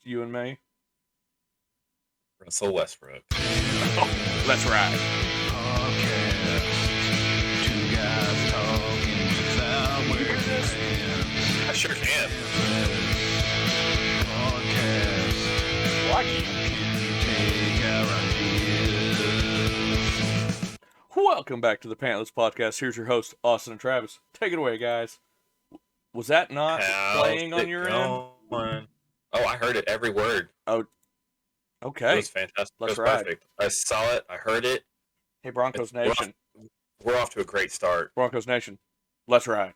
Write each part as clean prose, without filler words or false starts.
just you and me. Russell Westbrook. Oh, that's right. Podcast. Two guys talking without wearing pants. I sure can. Podcast. What? Take our ideas. Welcome back to the Pantless podcast. Here's your host, Austin and Travis. Take it away, guys. Was that not playing on your end? Oh, I heard it, every word. Oh, It okay. was fantastic. Let's it was ride. perfect. I saw it. I heard it. Hey, Broncos Nation. We're off to a great start. Broncos Nation. Let's ride.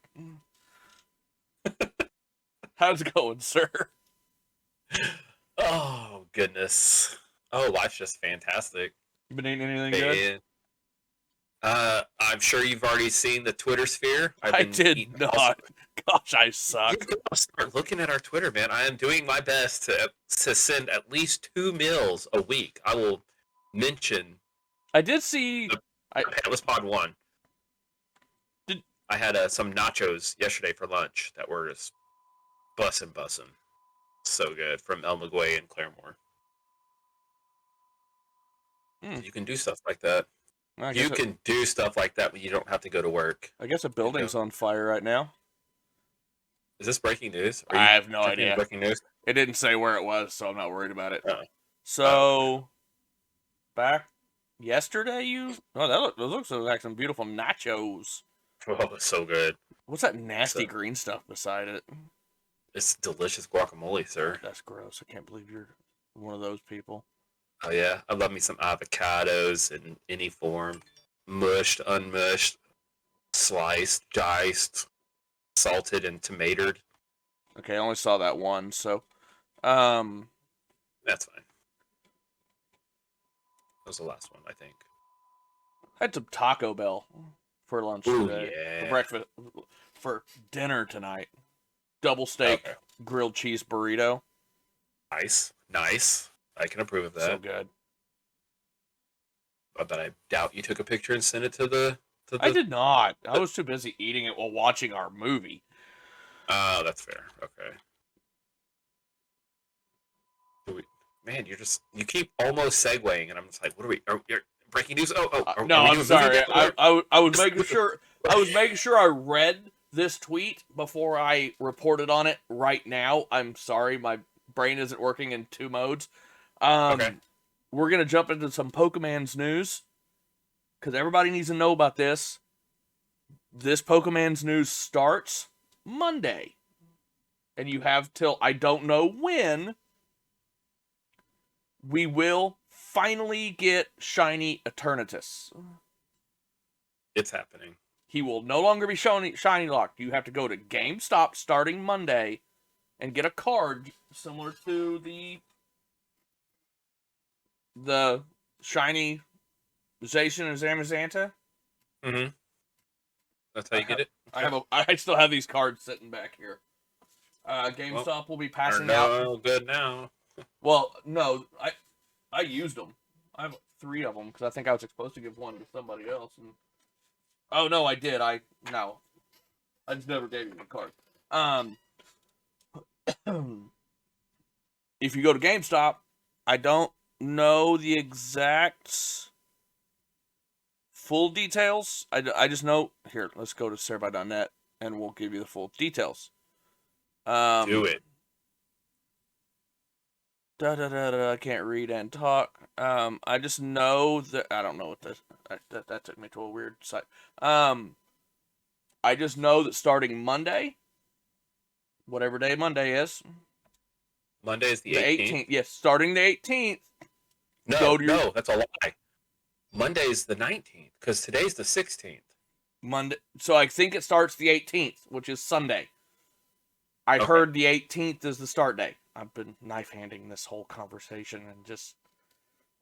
How's it going, sir? Oh, goodness. Oh, life's just fantastic. You been eating anything good? I'm sure you've already seen the Twitter sphere. I did not. Gosh, I suck. I'll start looking at our Twitter, man. I am doing my best to send at least 2 meals a week. I will mention. I did see. Pantless Pod 1. Did- I had some nachos yesterday for lunch that were just bussin'. So good from El Maguey and Claremore. You can do stuff like that. You can do stuff like that when you don't have to go to work. I guess a building's on fire right now. Is this breaking news? I have no idea. Breaking news? It didn't say where it was, so I'm not worried about it. Oh. So, back yesterday, those looks like some beautiful nachos. Oh, it's so good. What's that nasty green stuff beside it? It's delicious guacamole, sir. That's gross. I can't believe you're one of those people. Oh, yeah. I love me some avocados in any form. Mushed, unmushed, sliced, diced, salted, and tomatoed. Okay, I only saw that one, so... That's fine. That was the last one, I think. I had some Taco Bell for lunch today. Yeah. For breakfast. For dinner tonight. Double steak, Okay. grilled cheese burrito. Nice. I can approve of that. So good. But I doubt you took a picture and sent it to the... I did not. I was too busy eating it while watching our movie. Oh, that's fair. Okay. Man, you keep almost segueing, and I'm just like, what are we? Breaking news? No, I'm sorry. I was making sure. I was making sure I read this tweet before I reported on it right now. I'm sorry, my brain isn't working in 2 modes. Okay. We're gonna jump into some Pokemon's news because everybody needs to know about this. This Pokemon's news starts Monday, and you have till I don't know when. We will finally get Shiny Eternatus. It's happening. He will no longer be shiny locked. You have to go to GameStop starting Monday and get a card similar to the shiny Zacian and Zamazenta. Mm-hmm. That's how you get it? I still have these cards sitting back here. GameStop will be passing out. Good now. Well, no, I used them. I have 3 of them because I think I was supposed to give one to somebody else. And oh no, I did. I just never gave you the card. If you go to GameStop, I don't know the exact full details. I just know here. Let's go to Cerebi.net and we'll give you the full details. Do it. I can't read and talk. I just know that I don't know what this. That took me to a weird site. I just know that starting Monday, whatever day Monday is. Monday is the 18th. Yes, starting the 18th. No, that's a lie. Monday is the 19th because today's the 16th. Monday. So I think it starts the 18th, which is Sunday. I heard the 18th is the start date. I've been knife handing this whole conversation and just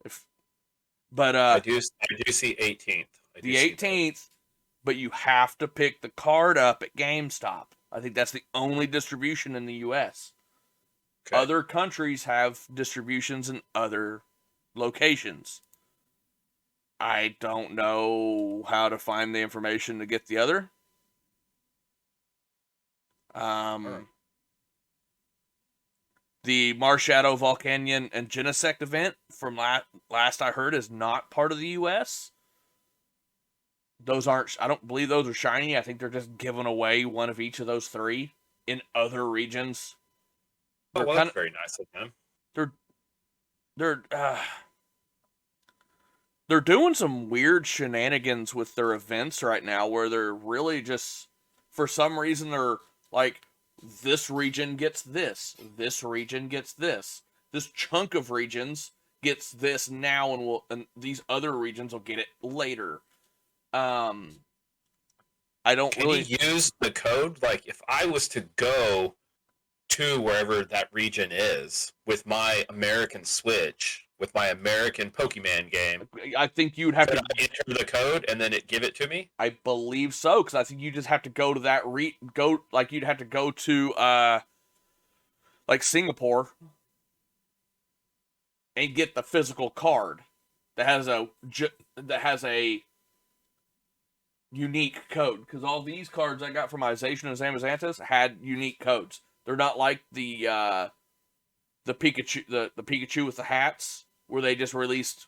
I do see 18th. The 18th, but you have to pick the card up at GameStop. I think that's the only distribution in the U.S. Okay. Other countries have distributions in other locations. I don't know how to find the information to get the other. The Marshadow, Volcanion, and Genesect event from last I heard is not part of the U.S. Those aren't. I don't believe those are shiny. I think they're just giving away one of each of those three in other regions. Oh, well, that's very nice of them. They're they're doing some weird shenanigans with their events right now, where they're really just, for some reason, they're like, this region gets this region gets this chunk of regions gets this now, and these other regions will get it later. I don't Can you use the code? Like, if I was to go to wherever that region is with my American Switch, with my American Pokemon game, I think you'd have to enter the code and then it give it to me. I believe so, because I think you just have to go to that you'd have to go to like Singapore and get the physical card that has a unique code, because all these cards I got from Ization and Zamazantas had unique codes. They're not like the Pikachu, the Pikachu with the hats, where they just released,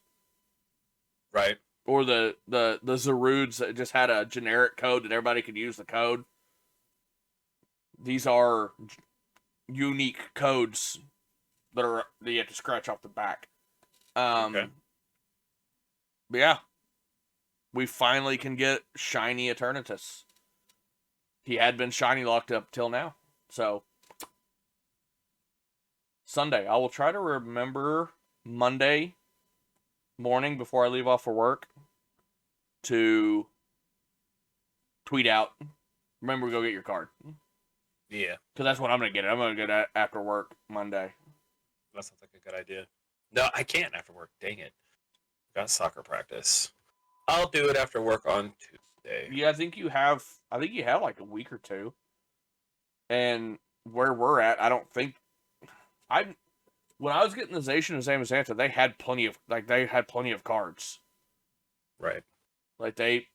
right? Or the Zarudes that just had a generic code that everybody could use the code. These are unique codes that you have to scratch off the back. Okay. But yeah, we finally can get shiny Eternatus. He had been shiny locked up till now, so Sunday. I will try to remember Monday morning before I leave off for work to tweet out, remember to go get your card. Yeah. Because that's what I'm going to get. I'm going to get it after work Monday. That sounds like a good idea. No, I can't after work. Dang it. Got soccer practice. I'll do it after work on Tuesday. Yeah, I think you have like a week or two. And where we're at, I don't think when I was getting the Zacian and Zamazanta, they had plenty of cards. Right. Like they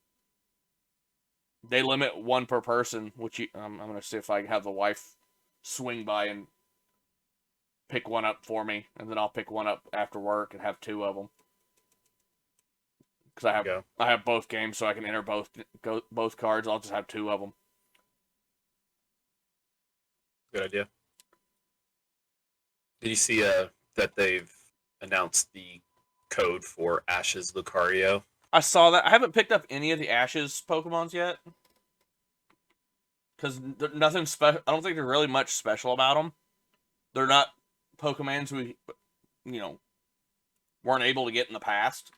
limit one per person, which I'm gonna see if I can have the wife swing by and pick one up for me, and then I'll pick one up after work and have two of them. Because I have both games, so I can enter both cards. I'll just have two of them. Good idea. Did you see that they've announced the code for Ash's Lucario? I saw that. I haven't picked up any of the Ashes Pokemons yet. Because nothing special. I don't think there's really much special about them. They're not Pokemons we, weren't able to get in the past.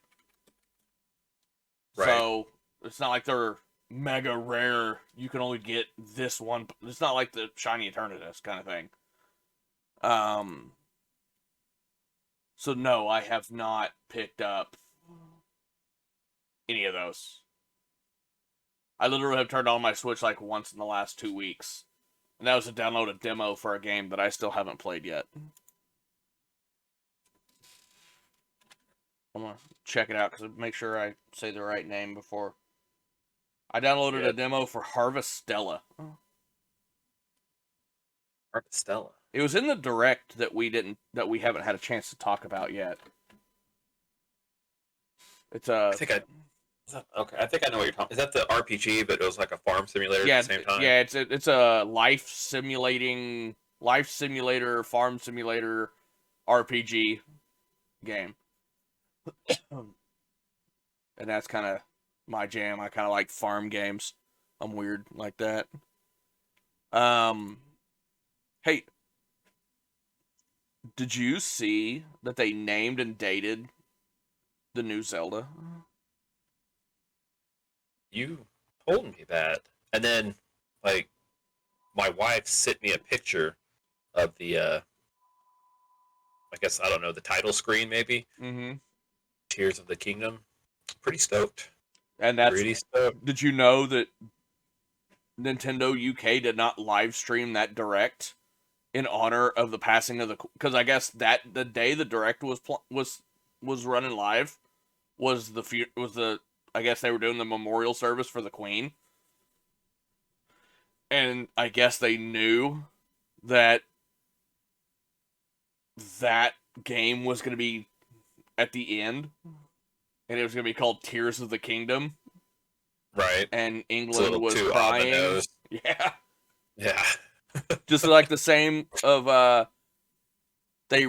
Right. So it's not like they're mega rare. You can only get this one. It's not like the Shiny Eternatus kind of thing. So no, I have not picked up any of those. I literally have turned on my Switch like once in the last 2 weeks. And that was to download a demo for a game that I still haven't played yet. I'm going to check it out because make sure I say the right name before. I downloaded a demo for Harvestella. Harvestella. It was in the Direct that we haven't had a chance to talk about yet. It's I think I know what you're talking. Is that the RPG, but it was like a farm simulator at the same time? Yeah, it's a life simulator, farm simulator RPG game. And that's kind of my jam. I kind of like farm games. I'm weird like that. Hey, did you see that they named and dated the new Zelda? You told me that. And then, like, my wife sent me a picture of the, I guess, I don't know, the title screen, maybe? Mm-hmm. Tears of the Kingdom. Pretty stoked. And that's... Pretty stoked. Did you know that Nintendo UK did not live stream that Direct in honor of the passing of the... Because I guess that the day the Direct was running live was the... I guess they were doing the memorial service for the Queen. And I guess they knew that that game was going to be at the end, and it was going to be called Tears of the Kingdom, Right. and It's a England little was too on the crying. nose. Yeah, Yeah. just like the same of they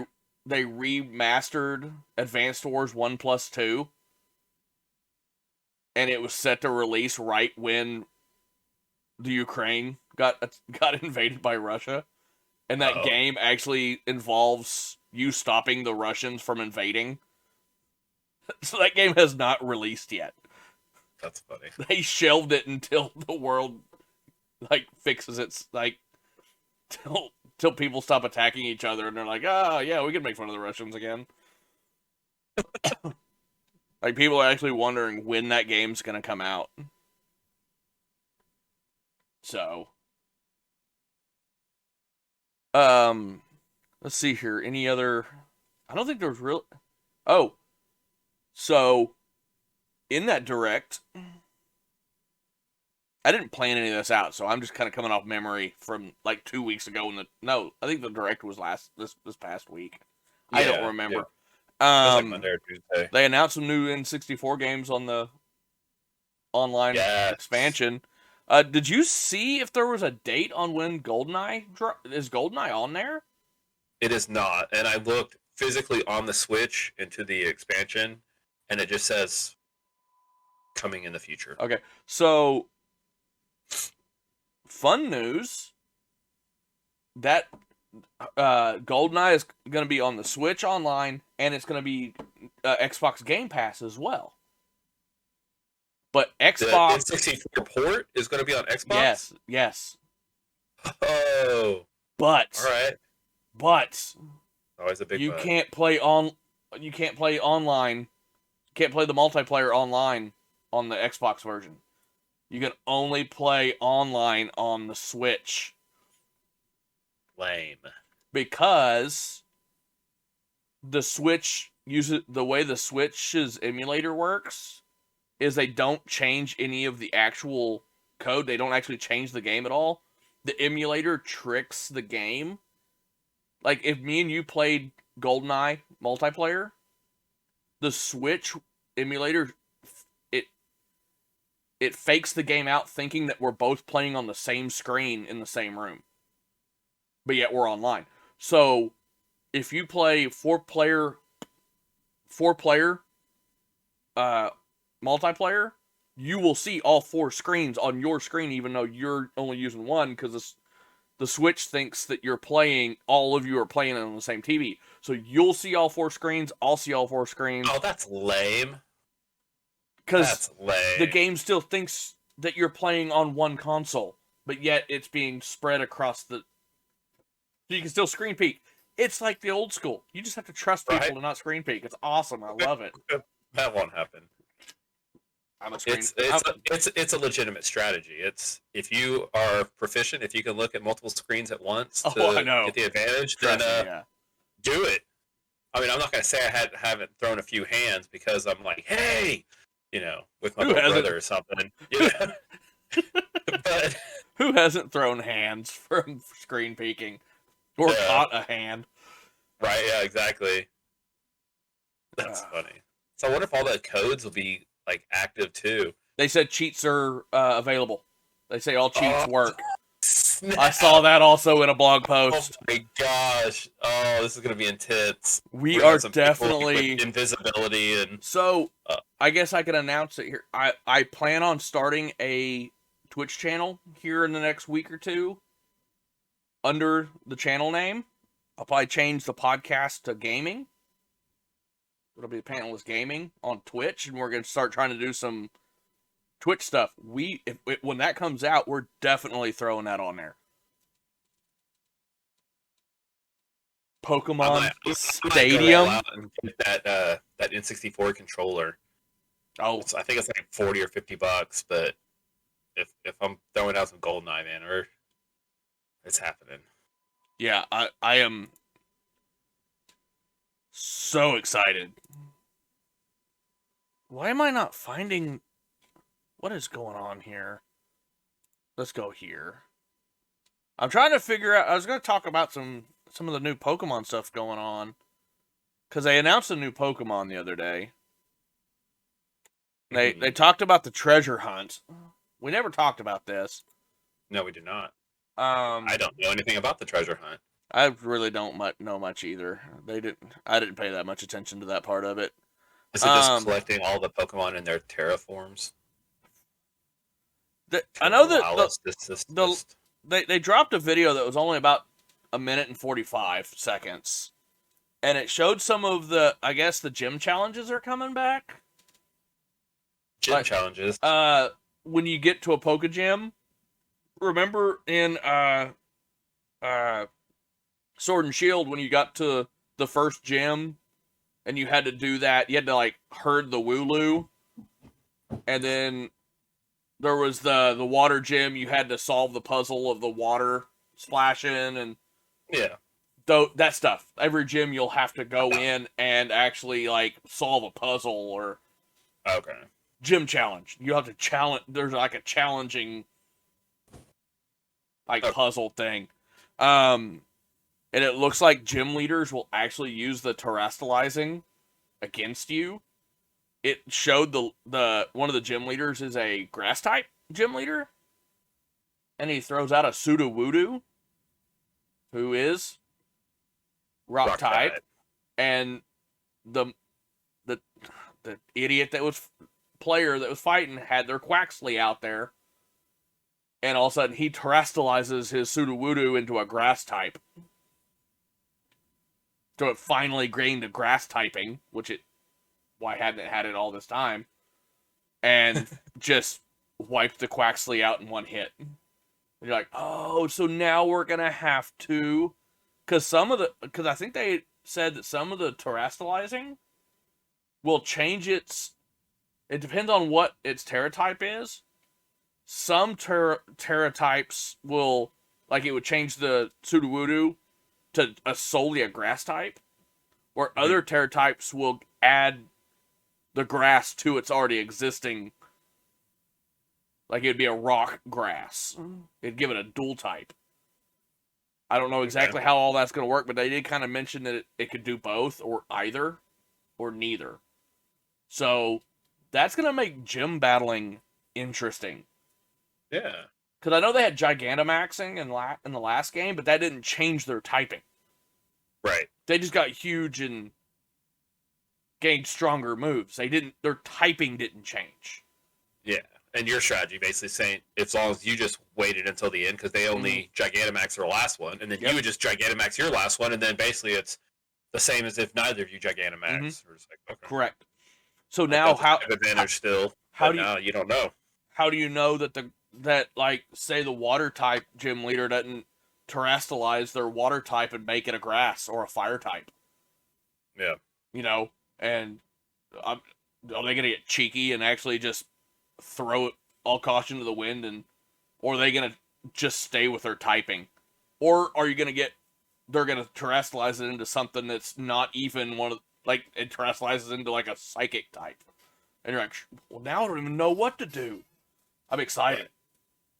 remastered Advanced Wars 1+2, and it was set to release right when the Ukraine got invaded by Russia, and that Uh-oh. game actually involves you stopping the Russians from invading. So that game has not released yet. That's funny. They shelved it until the world like fixes its like till people stop attacking each other, and they're like, oh yeah, we can make fun of the Russians again. Like, people are actually wondering when that game's gonna come out. So, let's see here. Any other? I don't think there's real. Oh, so in that direct, I didn't plan any of this out, so I'm just kind of coming off memory from like 2 weeks ago. I think the direct was this past week. I don't remember. It was like Monday or Tuesday. They announced some new N64 games on the online expansion. Did you see if there was a date on when GoldenEye is GoldenEye on there? It is not, and I looked physically on the Switch into the expansion, and it just says coming in the future. Okay, so fun news that GoldenEye is going to be on the Switch online, and it's going to be Xbox Game Pass as well. But Xbox the N64 port is going to be on Xbox. Yes. Oh, but all right. But always a big. You but. can't play online. You can't play the multiplayer online on the Xbox version. You can only play online on the Switch. Lame. Because the way the Switch's emulator works is they don't change any of the actual code. They don't actually change the game at all. The emulator tricks the game. Like, if me and you played GoldenEye multiplayer, the Switch emulator, it fakes the game out thinking that we're both playing on the same screen in the same room. But yet we're online. So, if you play four player multiplayer, you will see all four screens on your screen, even though you're only using one, because the Switch thinks that all of you are playing on the same TV. So you'll see all four screens, I'll see all four screens. Oh, that's lame. Because the game still thinks that you're playing on one console, but yet it's being spread across so you can still screen peek. It's like the old school. You just have to trust people to not screen peek. It's awesome. I love it. That won't happen. It's a legitimate strategy. It's if you are proficient, if you can look at multiple screens at once to get the advantage, then do it. I mean, I'm not gonna say I haven't thrown a few hands because I'm like, hey, with my little brother or something. But who hasn't thrown hands from screen peeking or caught a hand? Right? Yeah, exactly. That's funny. So I wonder if all the codes will be like active too. They said cheats are available. They say all cheats work. Snap. I saw that also in a blog post. Oh my gosh! Oh, this is gonna be intense. We are definitely invisibility and. So I guess I can announce it here. I plan on starting a Twitch channel here in the next week or two under the channel name. I'll probably change the podcast to gaming. It'll be Pantless Gaming on Twitch, and we're going to start trying to do some Twitch stuff. When that comes out, we're definitely throwing that on there. Pokemon Stadium. I might get that N64 controller. Oh, I think it's like $40 or $50, but if I'm throwing out some GoldenEye, man, it's happening. Yeah, I am so excited. Why am I not finding... What is going on here? Let's go here. I'm trying to figure out... I was going to talk about some some of the new Pokemon stuff going on. Because they announced a new Pokemon the other day. They talked about the treasure hunt. We never talked about this. No, we did not. I don't know anything about the treasure hunt. I really don't know much either. I didn't pay that much attention to that part of it. Is it just collecting all the Pokemon in their terraforms? I know that they dropped a video that was only about 1 minute and 45 seconds, and it showed some of the, I guess, the gym challenges are coming back. Gym challenges. When you get to a Poke Gym, remember in Sword and Shield when you got to the first gym and you had to do that, you had to like herd the Wooloo, and then there was the water gym, you had to solve the puzzle of the water splashing and that stuff. Every gym you'll have to go in and actually like solve a puzzle or gym challenge. You have to challenge. There's like a challenging like puzzle thing. And it looks like gym leaders will actually use the terrestrializing against you. It showed the one of the gym leaders is a grass type gym leader, and he throws out a Sudowoodo, who is rock type, and the idiot player that was fighting had their Quaxley out there, and all of a sudden he terrestrializes his Sudowoodo into a grass type. So it finally gained a grass typing, why hadn't it had it all this time? And just wiped the Quaxley out in one hit. And you're like, oh, so now we're gonna have to, because I think they said that some of the terrestrializing will change its. It depends on what its Terra type is. Some Terra types will, like, it would change the Sudowoodo to solely a grass type, or other Terra types will add the grass to its already existing. Like, it'd be a rock grass. It'd give it a dual type. I don't know exactly how all that's going to work, but they did kind of mention that it could do both, or either, or neither. So, that's going to make gym battling interesting. Yeah. Because I know they had Gigantamaxing in the last game, but that didn't change their typing. Right. They just got huge and gained stronger moves. Their typing didn't change. Yeah. And your strategy basically saying, as long as you just waited until the end, because they only Gigantamax their last one, and then you would just Gigantamax your last one, and then basically it's the same as if neither of you Gigantamax. Like, correct. So now how advantage still? How do you don't know? How do you know that that like say the water type gym leader doesn't terrestrialize their water type and make it a grass or a fire type? Yeah. You know, and are they gonna get cheeky and actually just throw it all caution to the wind, or are they gonna just stay with their typing, or are you they're gonna terrestrialize it into something that's not even one of, like, it terrestrializes into like a psychic type, and you're like, well, now I don't even know what to do. I'm excited.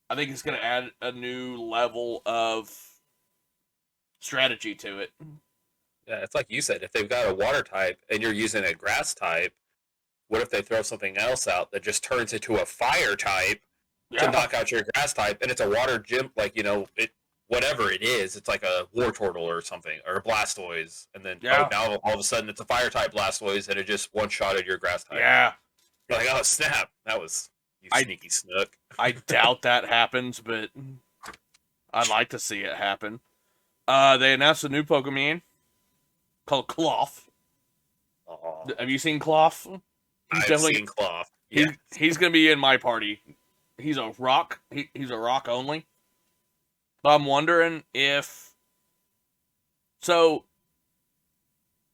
I think it's gonna add a new level of strategy to it. Yeah, it's like you said, if they've got a water type and you're using a grass type, what if they throw something else out that just turns into a fire type to knock out your grass type, and it's a water gym, like, whatever it is, it's like a Wartortle or something, or a Blastoise, and then now all of a sudden it's a fire type Blastoise and it just one-shotted your grass type. Yeah. You're like, oh snap, that was sneaky snook. I doubt that happens, but I'd like to see it happen. They announced a new Pokemon called Cloth. Aww. Have you seen Cloth? I've seen Cloth. Yeah. He's gonna be in my party. He's a rock. He's a rock only. I'm wondering if. So,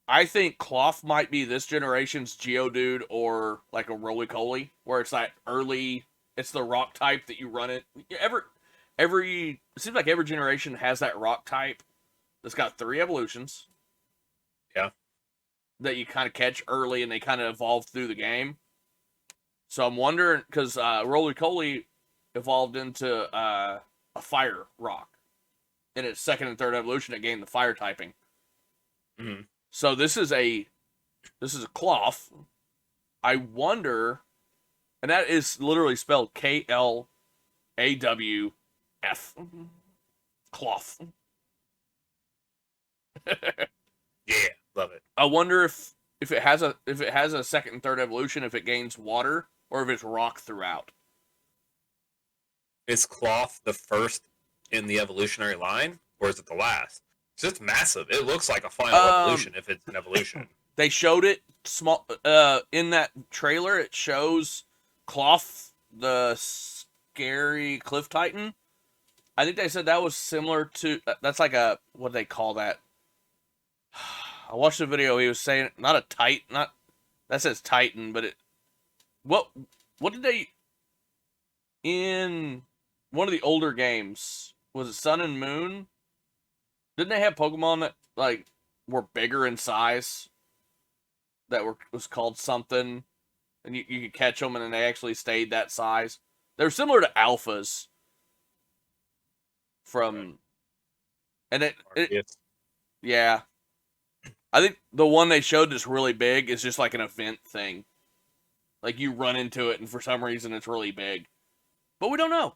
I think Cloth might be this generation's Geodude, or like a Roly-Poly, where it's that early. It's the rock type that you run it. It seems like every generation has that rock type that's got 3 evolutions. Yeah. That you kind of catch early and they kind of evolve through the game. So I'm wondering, because Roly-Poly evolved into a fire rock. in its second and third evolution, it gained the fire typing. Mm-hmm. So this is a cloth. I wonder, and that is literally spelled KLAWF. Cloth. Yeah, love it. I wonder if it has a second and third evolution, if it gains water or if it's rock throughout. Is cloth the first in the evolutionary line, or is it the last? It's just massive. It looks like a final evolution if it's an evolution. They showed it small in that trailer. It shows Cloth, the scary cliff titan. I think they said that was similar to that's like a what they call that. I watched the video. He was saying not a titan, not that says titan, but it. What did they in one of the older games? Was it Sun and Moon? Didn't they have Pokemon that like were bigger in size? That was called something, and you could catch them, and then they actually stayed that size. They're similar to alphas. And yeah. I think the one they showed that's really big is just like an event thing. Like you run into it, and for some reason it's really big, but we don't know.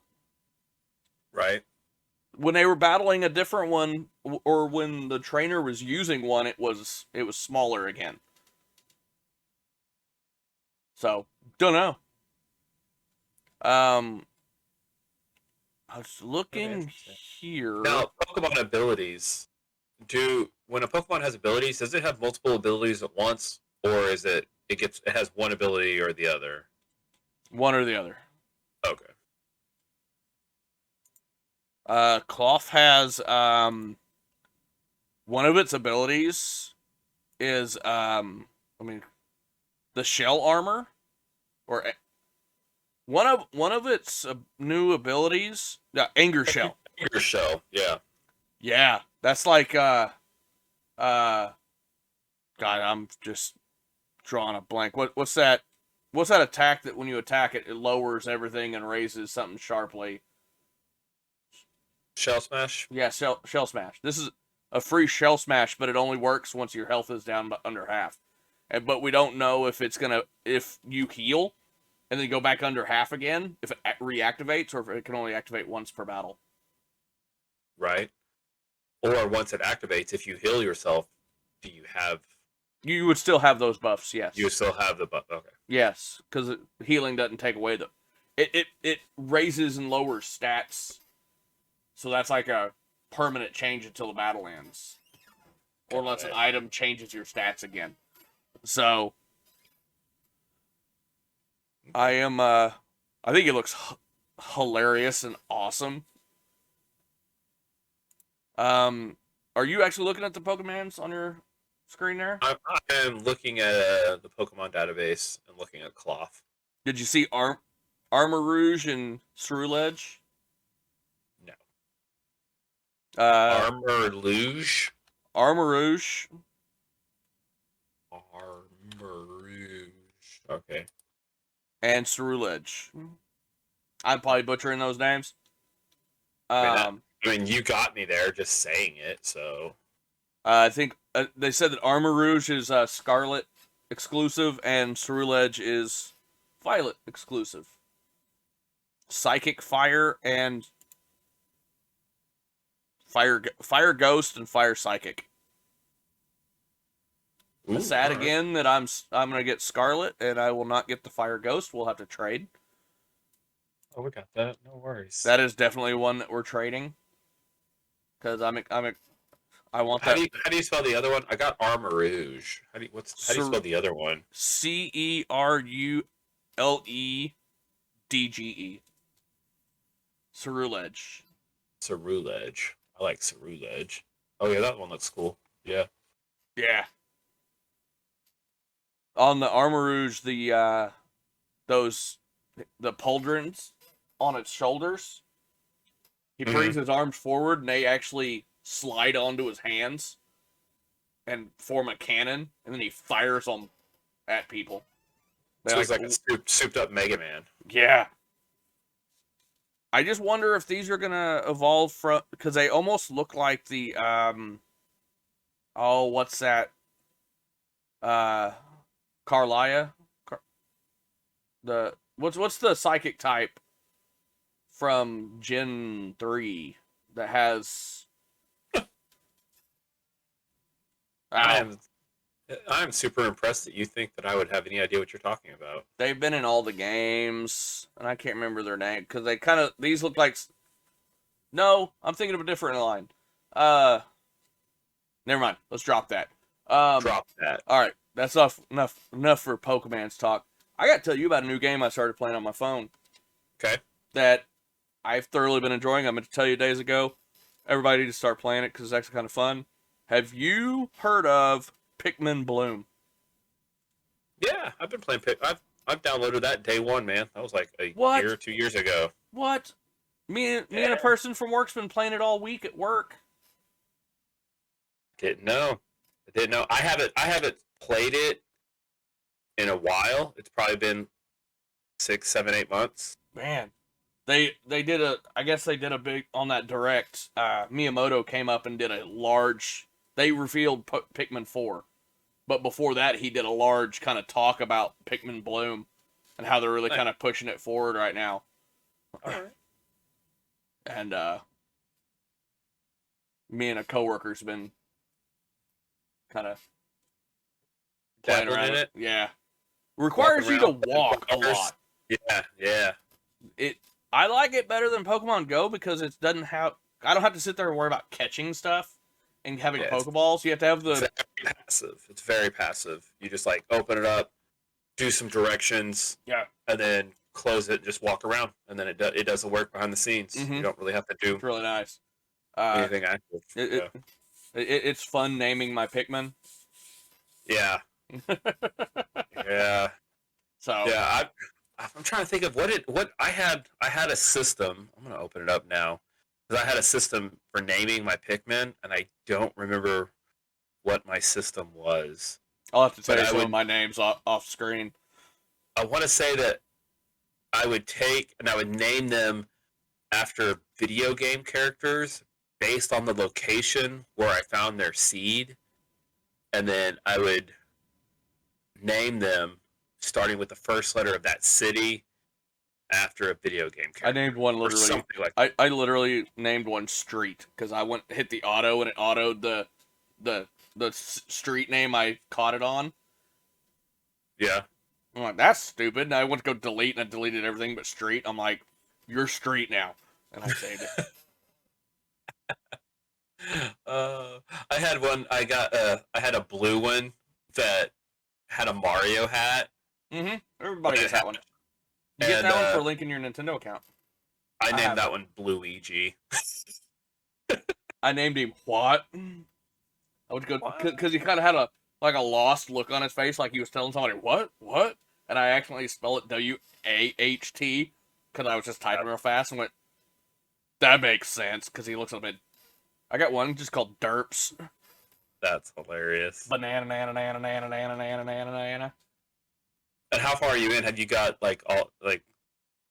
Right. When they were battling a different one, or when the trainer was using one, it was smaller again. So don't know. I was looking here. Now, Pokemon abilities. When a Pokemon has abilities, does it have multiple abilities at once, or is it has one ability or the other? One or the other. Okay. Cloth has one of its abilities is the shell armor, or one of its new abilities. Yeah, anger shell. Anger shell. Yeah. Yeah, that's like God, I'm just drawing a blank. What's that? What's that attack that when you attack it, it lowers everything and raises something sharply? Shell smash? Yeah, shell smash. This is a free shell smash, but it only works once your health is down under half. But we don't know if if you heal and then go back under half again, if it reactivates, or if it can only activate once per battle. Right. Or once it activates, if you heal yourself, do you have... You would still have those buffs, yes. You would still have the buff, okay. Yes, because healing doesn't take away the... It raises and lowers stats. So that's like a permanent change until the battle ends. Or unless an item changes your stats again. So... I think it looks hilarious and awesome. Are you actually looking at the Pokemons on your screen there? I am looking at the Pokemon database and looking at Cloth. Did you see Armarouge and Ceruledge? No. Armarouge. Armarouge. Okay. And Ceruledge. I'm probably butchering those names. I mean, you got me there just saying it, so... I think they said that Armarouge is Scarlet exclusive, and Ceruledge is Violet exclusive. Psychic Fire and... Fire Ghost and Fire Psychic. Ooh, sad again that I'm gonna get Scarlet and I will not get the Fire Ghost. We'll have to trade. Oh, we got that. No worries. That is definitely one that we're trading. Because I want that. How do you spell the other one? I got Armarouge. How do you spell the other one? Ceruledge. Ceruledge. Ceruledge. I like Ceruledge. Oh yeah, that one looks cool. Yeah. Yeah. On the Armarouge, the pauldrons on its shoulders, he brings his arms forward and they actually slide onto his hands and form a cannon, and then he fires them at people. So he's like a souped up Mega Man. Yeah. I just wonder if these are gonna evolve from, because they almost look like the what's that? Carlia, what's the psychic type from Gen 3 that has? I'm super impressed that you think that I would have any idea what you're talking about. They've been in all the games, and I can't remember their name because these look like. No, I'm thinking of a different line. Never mind. Let's drop that. Drop that. All right, that's enough for Pokemon's talk. I got to tell you about a new game I started playing on my phone. Okay. That I've thoroughly been enjoying. I meant to tell you days ago. Everybody need to start playing it because it's actually kind of fun. Have you heard of Pikmin Bloom? Yeah, I've been playing I've downloaded that day one, man. That was like a year or 2 years ago. What? Me and a person from work's been playing it all week at work. Didn't know. I haven't played it in a while. It's probably been 6, 7, 8 months. Man, they did a big on that direct. Miyamoto came up and did a large. They revealed Pikmin 4, but before that, he did a large kind of talk about Pikmin Bloom and how they're really kind of pushing it forward right now. All right. And me and a coworker's been kind of playing around in it. Yeah, requires you to walk a lot. Yeah. I like it better than Pokemon Go because it doesn't have. I don't have to sit there and worry about catching stuff and having Pokeballs. You have to have the. It's very passive. It's very passive. You just like open it up, do some directions, and then close it, and just walk around, and then it does the work behind the scenes. Mm-hmm. You don't really have to do. It's really nice. Anything active. It's fun naming my Pikmin. Yeah. Yeah. So yeah, I'm trying to think of what I had. I had a system. I'm gonna open it up now because I had a system for naming my Pikmin, and I don't remember what my system was. I'll have to tell you some of my names off screen. I want to say that I would take and I would name them after video game characters based on the location where I found their seed, and then I would name them starting with the first letter of that city after a video game character. I named one literally. I literally named one Street because I hit the auto and it autoed the street name I caught it on. Yeah. I'm like, that's stupid. And I went to go delete and I deleted everything but Street. I'm like, you're Street now. And I saved it. I had one. I had a blue one that had a Mario hat. Mm-hmm. Everybody gets that one. You get that one for linking your Nintendo account. I named that one Bluigi. I named him what? I would go because he kind of had a lost look on his face, like he was telling somebody what, and I accidentally spelled it WAHT because I was just typing real fast and went. That makes sense because he looks a bit. I got one just called Derps. That's hilarious. Banana. And how far are you in? Have you got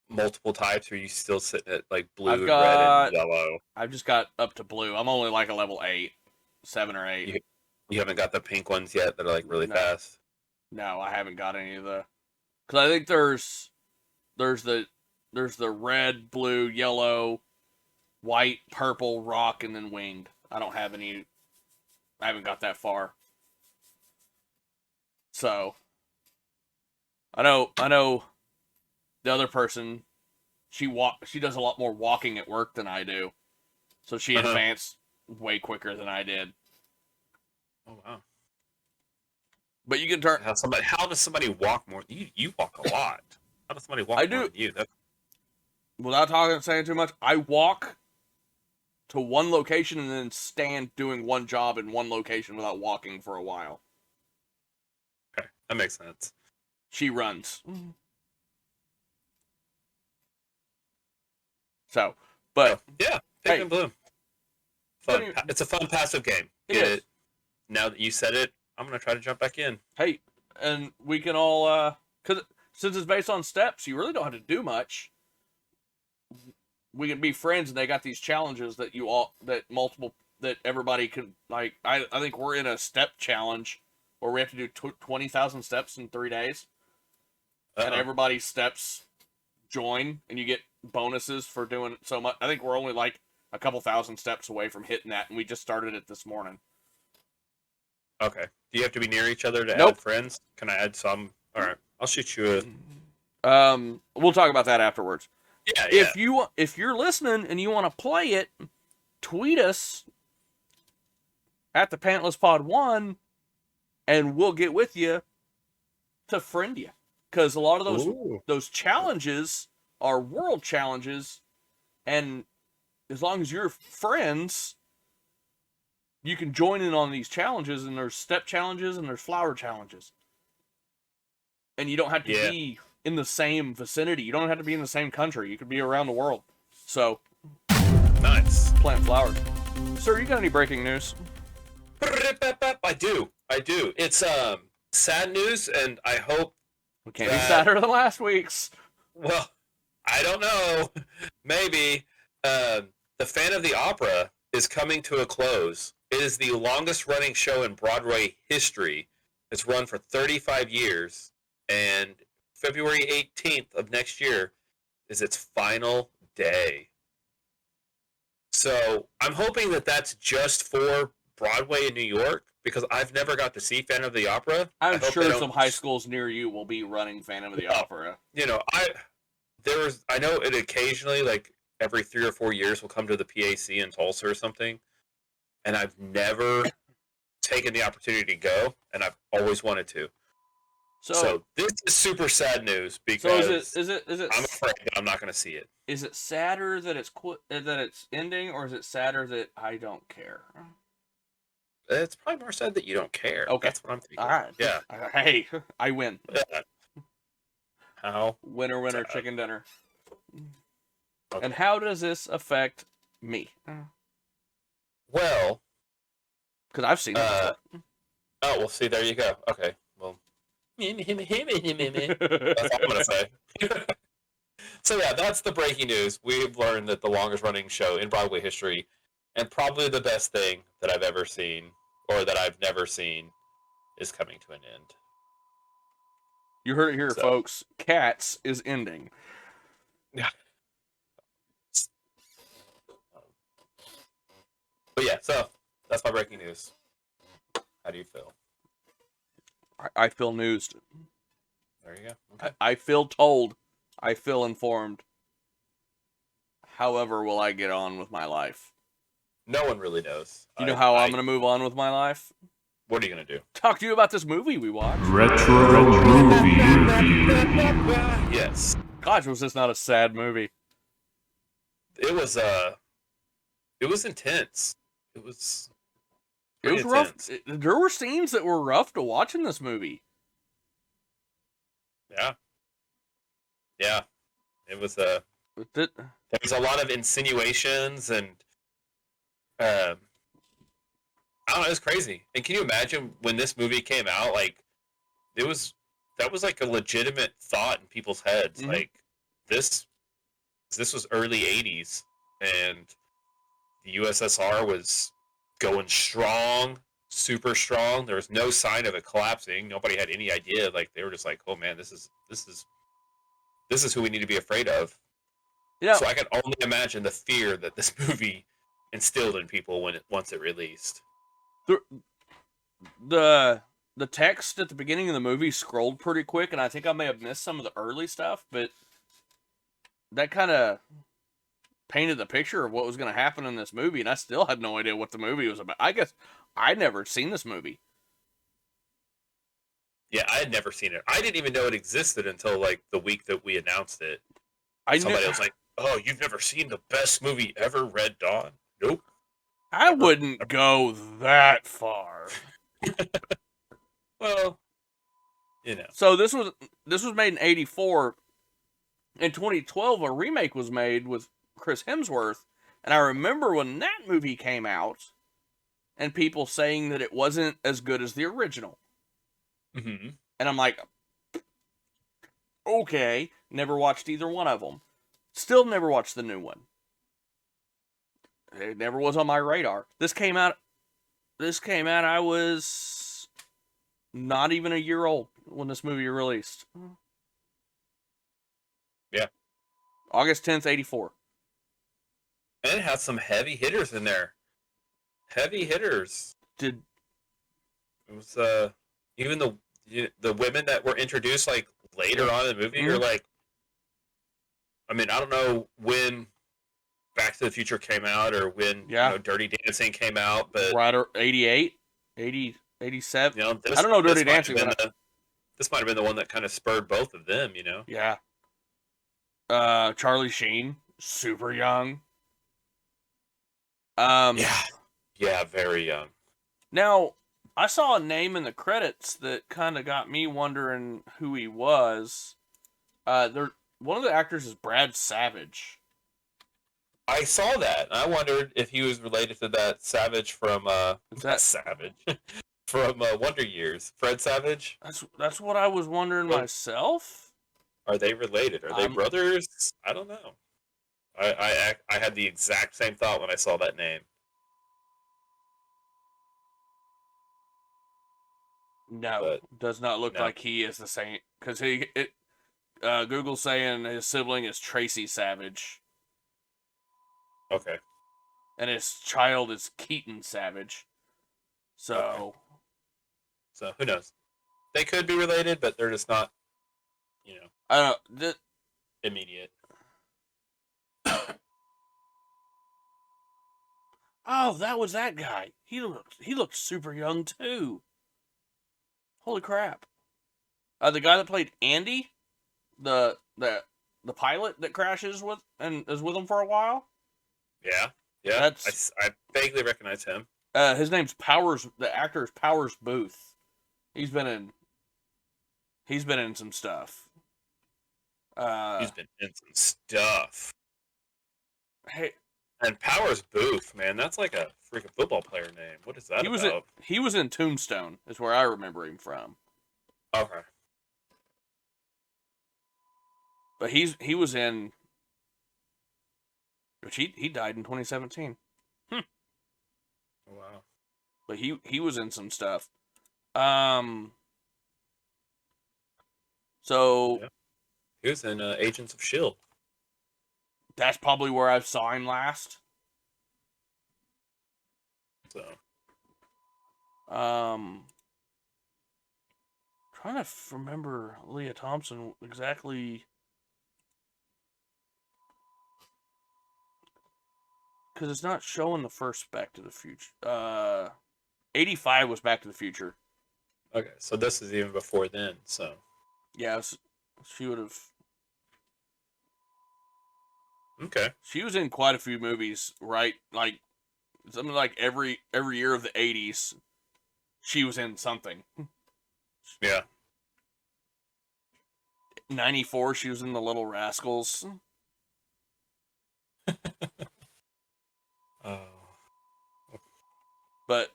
multiple types, or are you still sitting at like blue, red, and yellow? I've just got up to blue. I'm only like a level 7 or 8. You haven't got the pink ones yet that are like really fast. No, I haven't got any of the. Because I think there's the red, blue, yellow, white, purple, rock, and then winged. I don't have any. I haven't got that far. So I know the other person, she does a lot more walking at work than I do. So she advanced way quicker than I did. Oh wow. But you can turn how does somebody walk more? You walk a lot. How does somebody walk more than you? Without saying too much, I walk to one location and then stand doing one job in one location without walking for a while. Okay, that makes sense. She runs. So, but yeah, Pikmin Bloom. Fun. It's a fun passive game. It now that you said it, I'm gonna try to jump back in. Hey, and we can all because since it's based on steps, you really don't have to do much. we can be friends, and they got these challenges that that everybody could, like, I think we're in a step challenge where we have to do 20,000 steps in 3 days. And everybody's steps join, and you get bonuses for doing so much. I think we're only like a couple thousand steps away from hitting that, and we just started it this morning. Okay. Do you have to be near each other to add friends? Can I add some? All right. I'll shoot you a... We'll talk about that afterwards. Yeah. If you're listening and you want to play it, tweet us at the Pantless Pod 1, and we'll get with you to friend you. Because a lot of those challenges are world challenges, and as long as you're friends, you can join in on these challenges, and there's step challenges and there's flower challenges. And you don't have to be in the same vicinity. You don't have to be in the same country. You could be around the world. So, nice. Plant flowers. Sir, you got any breaking news? I do. It's sad news, and I hope we can't be sadder than last week's. Well, I don't know. Maybe. The Phantom of the Opera is coming to a close. It is the longest running show in Broadway history. It's run for 35 years, and February 18th of next year is its final day. So I'm hoping that that's just for Broadway in New York, because I've never got to see Phantom of the Opera. I'm sure some high schools near you will be running Phantom of the Opera. You know, I know it occasionally, like every 3 or 4 years, will come to the PAC in Tulsa or something, and I've never taken the opportunity to go, and I've always wanted to. So this is super sad news, because is it I'm afraid that I'm not going to see it. Is it sadder that it's ending, or is it sadder that I don't care? It's probably more sad that you don't care. Okay. That's what I'm thinking. All right. Yeah. Hey, I win. Yeah. How? Winner, chicken dinner. Okay. And how does this affect me? Well, because I've seen it before. Oh, well, see, there you go. Okay, well, that's all I'm going to say. So, yeah, that's the breaking news. We've learned that the longest running show in Broadway history, and probably the best thing that I've ever seen, or that I've never seen, is coming to an end. You heard it here, folks. Cats is ending. Yeah. But yeah, so that's my breaking news. How do you feel? I feel newsed. There you go. Okay. I feel told. I feel informed. However, will I get on with my life? No one really knows. You know how I'm going to move on with my life? What are you going to do? Talk to you about this movie we watched. Retro movie review. Yes. Gosh, was this not a sad movie? It was intense. It was rough. There were scenes that were rough to watch in this movie. Yeah. Yeah. It was there was a lot of insinuations, and I don't know, it was crazy. And can you imagine when this movie came out, like that was like a legitimate thought in people's heads. Mm-hmm. Like this was early 80s, and the USSR was going strong, super strong. There was no sign of it collapsing. Nobody had any idea. Like they were just like, "Oh man, this is who we need to be afraid of." Yeah. So I can only imagine the fear that this movie instilled in people once it released. The text at the beginning of the movie scrolled pretty quick, and I think I may have missed some of the early stuff, but that kind of painted the picture of what was going to happen in this movie, and I still had no idea what the movie was about. I guess I'd never seen this movie. Yeah, I had never seen it. I didn't even know it existed until like the week that we announced it. Somebody was like, "Oh, you've never seen the best movie ever, Red Dawn?" Nope. I wouldn't go that far. Well, you know. So this was made in 1984. In 2012, a remake was made with Chris Hemsworth, and I remember when that movie came out, and people saying that it wasn't as good as the original. Mm-hmm. And I'm like, okay, never watched either one of them. Still never watched the new one. it never was on my radar. This came out. I was not even a year old when this movie released. Yeah. August 10th, 1984. And it has some heavy hitters in there. Heavy hitters. It was even the women that were introduced like later on in the movie are like, I mean, I don't know when Back to the Future came out or when Dirty Dancing came out, but right, 88, 80, 87. I don't know Dirty Dancing. This might have been the one that kind of spurred both of them, Yeah. Charlie Sheen, super young. Yeah, very young. Now, I saw a name in the credits that kind of got me wondering who he was. One of the actors is Brad Savage. I saw that. I wondered if he was related to that Savage from Savage from Wonder Years. Fred Savage. That's what I was wondering myself. Are they related? Are they brothers? I don't know. I had the exact same thought when I saw that name. No, does not look like he is the same. Because Google's saying his sibling is Tracy Savage. Okay. And his child is Keaton Savage. So who knows? They could be related, but they're just not, I don't know. Immediate. Oh, that was that guy. He looked super young too. Holy crap! The guy that played Andy, the pilot that crashes with and is with him for a while. Yeah. I vaguely recognize him. His name's Powers. The actor is Powers Booth. He's been in some stuff. He's been in some stuff. Hey. And Powers Booth, man, that's like a freaking football player name. What is that about? He was in Tombstone, is where I remember him from. Okay. But he was in, which he died in 2017. Oh, wow. But he was in some stuff. So yeah. He was in Agents of S.H.I.E.L.D. That's probably where I saw him last. So, trying to remember Leah Thompson exactly, because it's not showing the first Back to the Future. 85 was Back to the Future. Okay, so this is even before then. So, yeah, she would have. Okay. She was in quite a few movies, right? Like something like every year of the 80s, she was in something. Yeah. 94, she was in The Little Rascals. But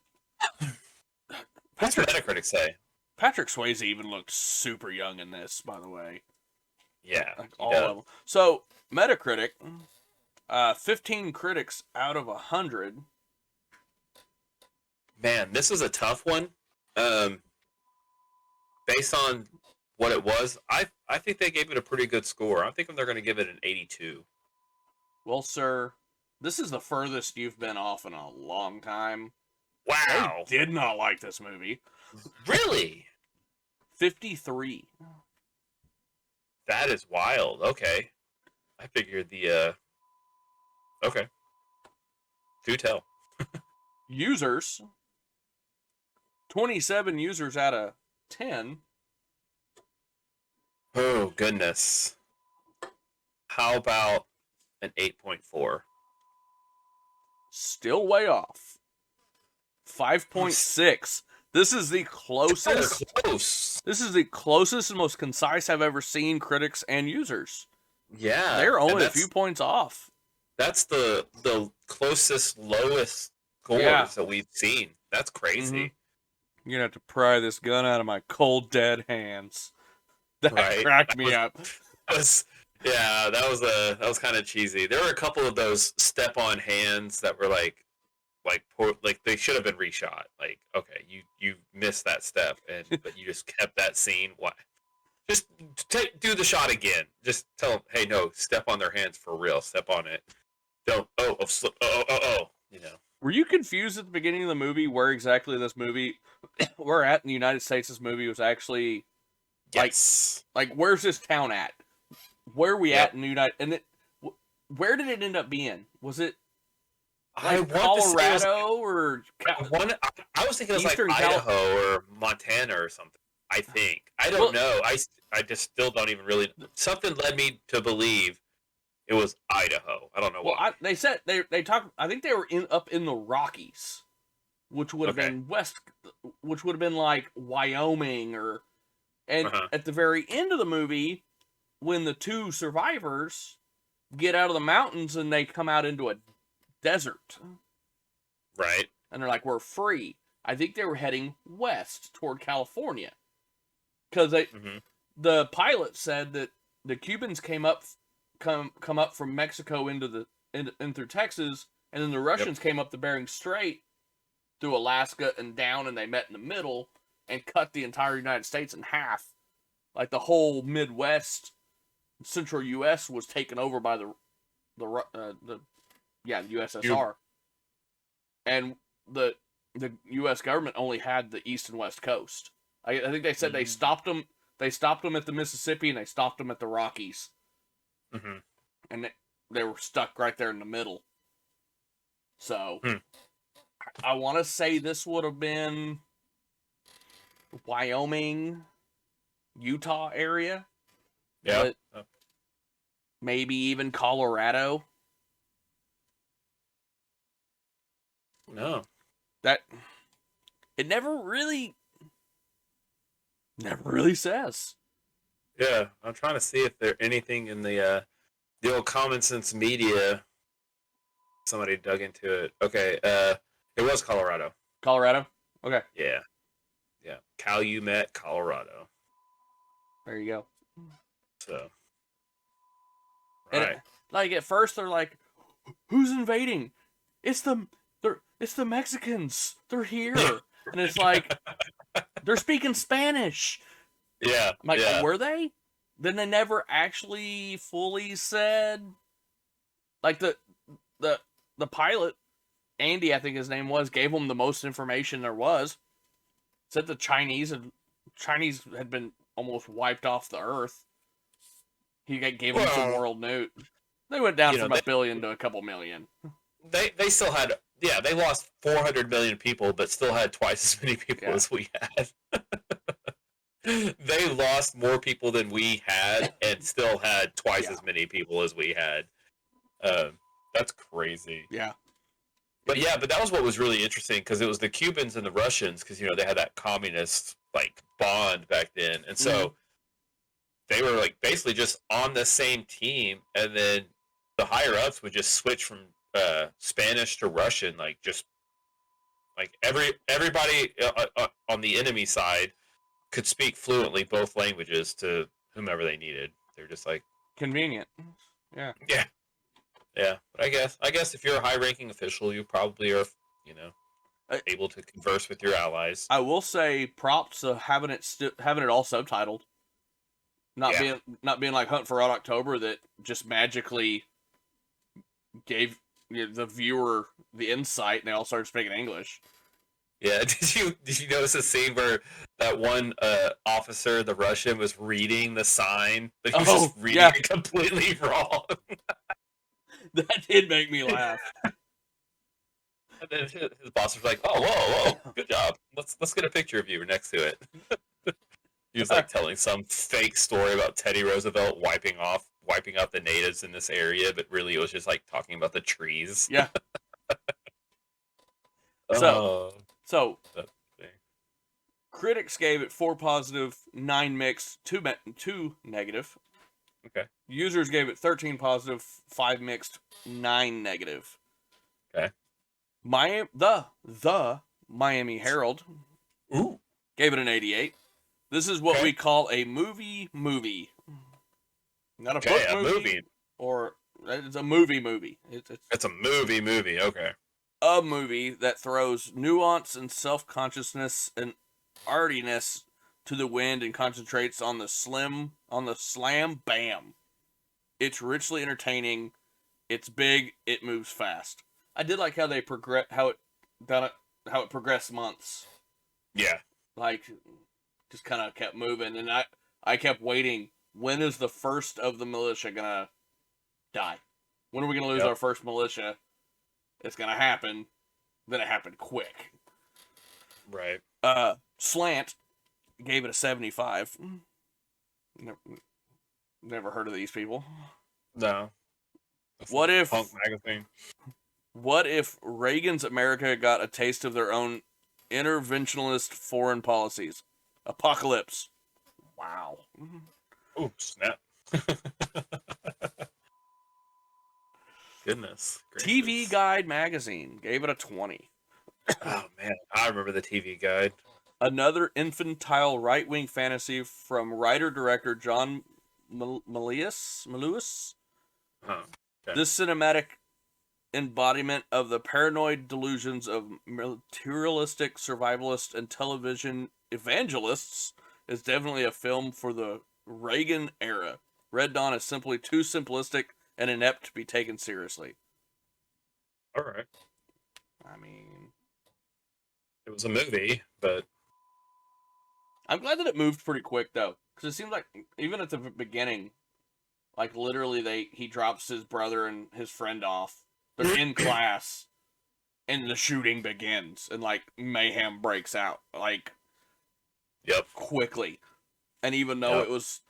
what's Metacritic say? Patrick Swayze even looked super young in this, by the way. Yeah, like all of them. So Metacritic, 15 critics out of 100. Man, this was a tough one. Based on what it was, I think they gave it a pretty good score. I think they're going to give it an 82. Well, sir, this is the furthest you've been off in a long time. Wow. They did not like this movie. Really? 53. That is wild. Okay. I figured okay. Do tell. Users. 27 users out of 10. Oh, goodness. How about an 8.4? Still way off. 5.6. This is the closest. Close. This is the closest and most concise I've ever seen critics and users. Yeah. They're only a few points off. That's the closest, lowest scores that we've seen. That's crazy. Mm-hmm. You're going to have to pry this gun out of my cold, dead hands. That cracked me up. Yeah, that was kind of cheesy. There were a couple of those step-on hands that were like poor, like they should have been reshot. Like, okay, you missed that step, but you just kept that scene. Why? Just do the shot again. Just tell them, hey, no, step on their hands for real. Step on it. Don't slip. You know. Were you confused at the beginning of the movie where exactly this movie, we're at in the United States? This movie was actually, yes. Like where's this town at? Where are we at in the United? And where did it end up being? Was it like Colorado or? I was thinking it was like Idaho or Montana or something. I think I don't know. I just still don't even really. Something led me to believe it was Idaho. I don't know why. They said they talked. I think they were up in the Rockies, which would have been west, which would have been like Wyoming or. And at the very end of the movie, when the two survivors get out of the mountains and they come out into a desert, right? And they're like, "We're free." I think they were heading west toward California, because the pilot said that the Cubans come up from Mexico in through Texas, and then the Russians came up the Bering Strait through Alaska and down, and they met in the middle and cut the entire United States in half. Like the whole Midwest, central U.S. was taken over by the USSR, and the U.S. government only had the east and west coast. I think they said they stopped them. They stopped them at the Mississippi and they stopped them at the Rockies, and they were stuck right there in the middle. So, I want to say this would have been Wyoming, Utah area. Yeah. Maybe even Colorado. No. That it never really says. Yeah, I'm trying to see if there's anything in the old Common Sense Media. Somebody dug into it. Okay, it was Colorado. Colorado? Okay. Yeah. Calumet, Colorado. There you go. So. Right. Like at first they're like, "Who's invading? It's the Mexicans. They're here." And it's like they're speaking Spanish. Yeah. I'm like, were they? Then they never actually fully said. Like the pilot, Andy, I think his name was, gave them the most information there was. Said the Chinese had been almost wiped off the earth. He gave them some world news. They went down from a billion to a couple million. They still had, they lost 400 million people, but still had twice as many people as we had. They lost more people than we had and still had twice as many people as we had. That's crazy. Yeah. But that was what was really interesting, because it was the Cubans and the Russians, because they had that communist bond back then, and so they were basically just on the same team, and then the higher ups would just switch from Spanish to Russian, everybody on the enemy side could speak fluently both languages to whomever they needed. They're just convenient. Yeah. Yeah. Yeah, but I guess if you're a high-ranking official, you probably are, able to converse with your allies. I will say props to having it all subtitled, not being like Hunt for Red October that just magically gave the viewer the insight and they all started speaking English. Yeah, did you notice a scene where that one officer, the Russian, was reading the sign, but he was just reading it completely wrong? That did make me laugh. And then his boss was like, "Oh, whoa, good job. Let's get a picture of you next to it." He was telling some fake story about Teddy Roosevelt wiping out the natives in this area, but really it was just talking about the trees. Yeah. So critics gave it 4 positive, 9 mixed, 2 negative. Okay. Users gave it 13 positive, 5 mixed, 9 negative. Okay. The Miami Herald gave it an 88. This is what we call a movie. Not a book movie. Or it's a movie. It's a movie. Okay. A movie that throws nuance and self-consciousness and artiness to the wind and concentrates on the slam bam. It's richly entertaining. It's big. It moves fast. I did like how they how it progressed months. Yeah. Like, just kind of kept moving, and I kept waiting. When is the first of the militia gonna die? When are we gonna lose our first militia? It's gonna happen. Then it happened quick. Right. Slant gave it a 75. Never heard of these people. No. What if Punk magazine? What if Reagan's America got a taste of their own interventionist foreign policies? Apocalypse. Wow. Oh, snap. Goodness gracious. TV Guide magazine gave it a 20. Oh, man. I remember the TV Guide. Another infantile right-wing fantasy from writer-director John Milius. Huh. Okay. This cinematic embodiment of the paranoid delusions of materialistic survivalists and television evangelists is definitely a film for the Reagan era. Red Dawn is simply too simplistic and inept to be taken seriously. All right. I mean, it was a movie, but I'm glad that it moved pretty quick though, because it seems like even at the beginning, like literally he drops his brother and his friend off. They're in class, and the shooting begins, and like mayhem breaks out, like quickly. And even though it was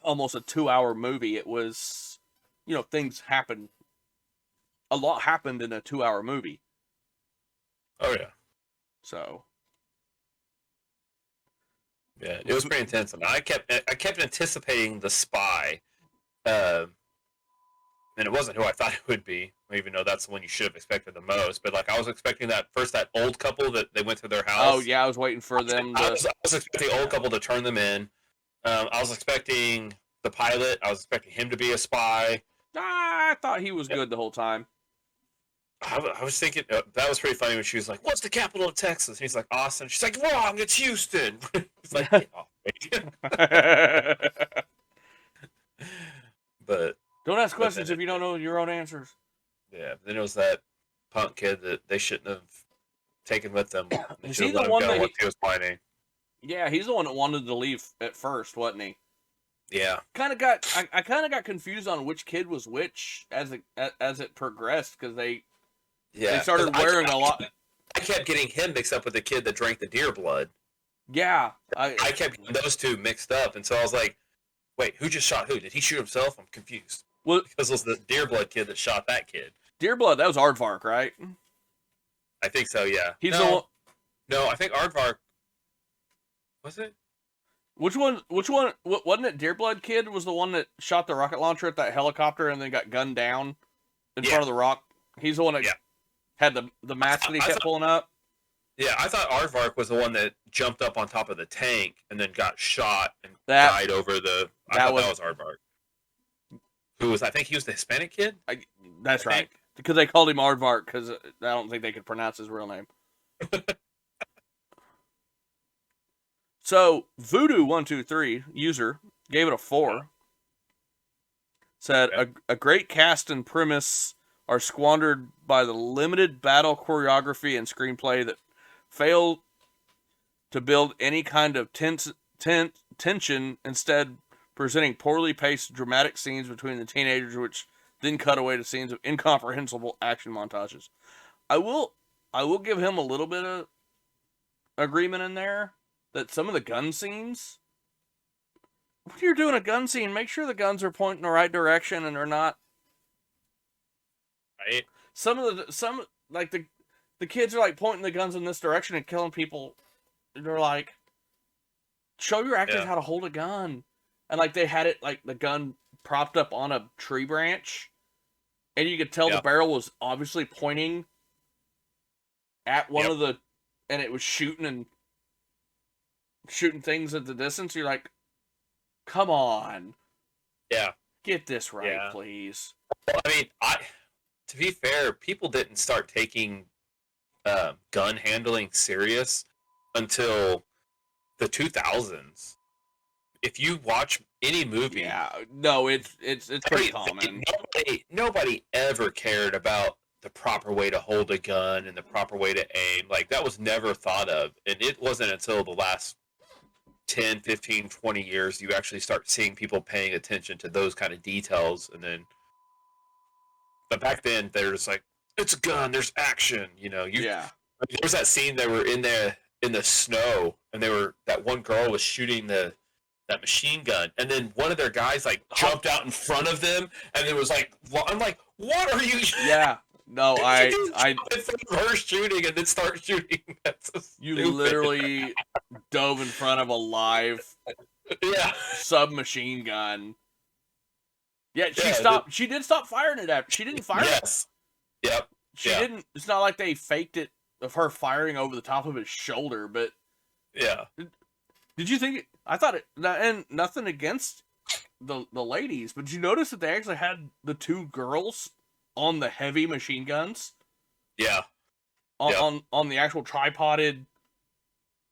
almost a 2-hour movie, it was, things happened. A lot happened in a 2-hour movie. Oh yeah. So. Yeah, it was pretty intense. And I kept anticipating the spy, and it wasn't who I thought it would be, even though that's the one you should have expected the most. But like I was expecting that old couple that they went to their house. Oh yeah, I was waiting for them. I was expecting the old couple to turn them in. I was expecting the pilot. I was expecting him to be a spy. I thought he was good the whole time. I was thinking that was pretty funny when she was like, "What's the capital of Texas?" And he's like, "Austin." She's like, "Wrong, it's Houston." It's like, but don't ask questions if you don't know your own answers. Yeah, then it was that punk kid that they shouldn't have taken with them. Is he the one that he was whining? Yeah, he's the one that wanted to leave at first, wasn't he? Yeah. I kind of got confused on which kid was which as it progressed, because they started wearing a lot. I kept getting him mixed up with the kid that drank the deer blood. Yeah. I kept getting those two mixed up, and so I was like, wait, who just shot who? Did he shoot himself? I'm confused. Well, because it was the deer blood kid that shot that kid. Deer blood, that was Aardvark, right? I think so, yeah. No, I think Aardvark, was it? Which one? Wasn't it Deerblood Kid was the one that shot the rocket launcher at that helicopter and then got gunned down in front of the rock? He's the one that had the mask that he kept pulling up? Yeah, I thought Aardvark was the one that jumped up on top of the tank and then got shot and died over the... I thought that was Aardvark. Who was, I think he was the Hispanic kid? That's right. Because they called him Aardvark because I don't think they could pronounce his real name. So, Voodoo123 user gave it a 4. Said, a great cast and premise are squandered by the limited battle choreography and screenplay that fail to build any kind of tension, instead presenting poorly paced dramatic scenes between the teenagers, which then cut away to scenes of incomprehensible action montages. I will give him a little bit of agreement in there. That some of the gun scenes, when you're doing a gun scene, make sure the guns are pointing the right direction and they're not. Right. The kids are like pointing the guns in this direction and killing people. They're like, show your actors how to hold a gun, and like they had it like the gun propped up on a tree branch, and you could tell the barrel was obviously pointing at one of the, and it was shooting things at the distance. You're like, come on. Yeah. Get this right, please. Well, I mean, to be fair, people didn't start taking gun handling serious until the 2000s. If you watch any movie, it's pretty common. Nobody ever cared about the proper way to hold a gun and the proper way to aim. Like, that was never thought of, and it wasn't until the last 10, 15, 20 years you actually start seeing people paying attention to those kind of details. And then, but back then they're just like, it's a gun, there's action, there was that scene they were in the snow, and that one girl was shooting that machine gun, and then one of their guys like jumped out in front of them, and it was like, I'm like, what are you? Yeah, no, I in front of her shooting and then start shooting. You literally dove in front of a live submachine gun. Yeah, she did stop firing it after. She didn't fire it. Yes. Yep. She didn't. It's not like they faked it of her firing over the top of his shoulder, but did you think? I thought it, and nothing against the ladies, but did you notice that they actually had the two girls on the heavy machine guns? Yeah. On the actual tripoded,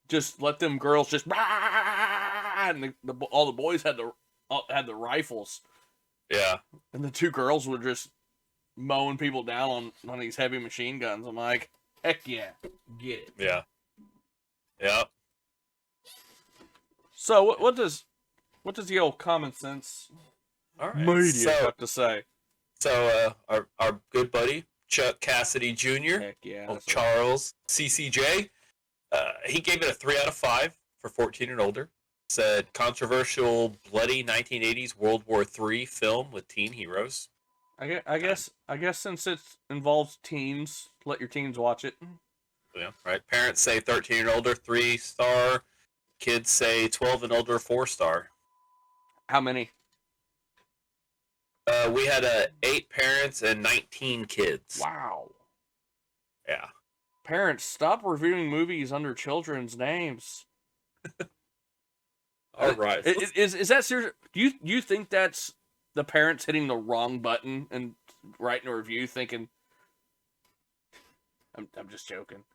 just let them girls just, and all the boys had the rifles. Yeah. And the two girls were just mowing people down on these heavy machine guns. I'm like, heck yeah, get it. Yeah. Yeah. So what does the old common sense media have to say? So our good buddy Chuck Cassidy Jr. Heck yeah, Charles CCJ, he gave it a 3 out of 5 for 14 and older. Said controversial, bloody 1980s World War III film with teen heroes. I guess since it involves teens, let your teens watch it. Yeah, right. Parents say 13 and older, 3-star. Kids say 12 and older, 4-star. How many? We had 8 parents and 19 kids. Wow. Yeah. Parents, stop reviewing movies under children's names. All right. Is that serious? Do you think that's the parents hitting the wrong button and writing a review thinking? I'm just joking.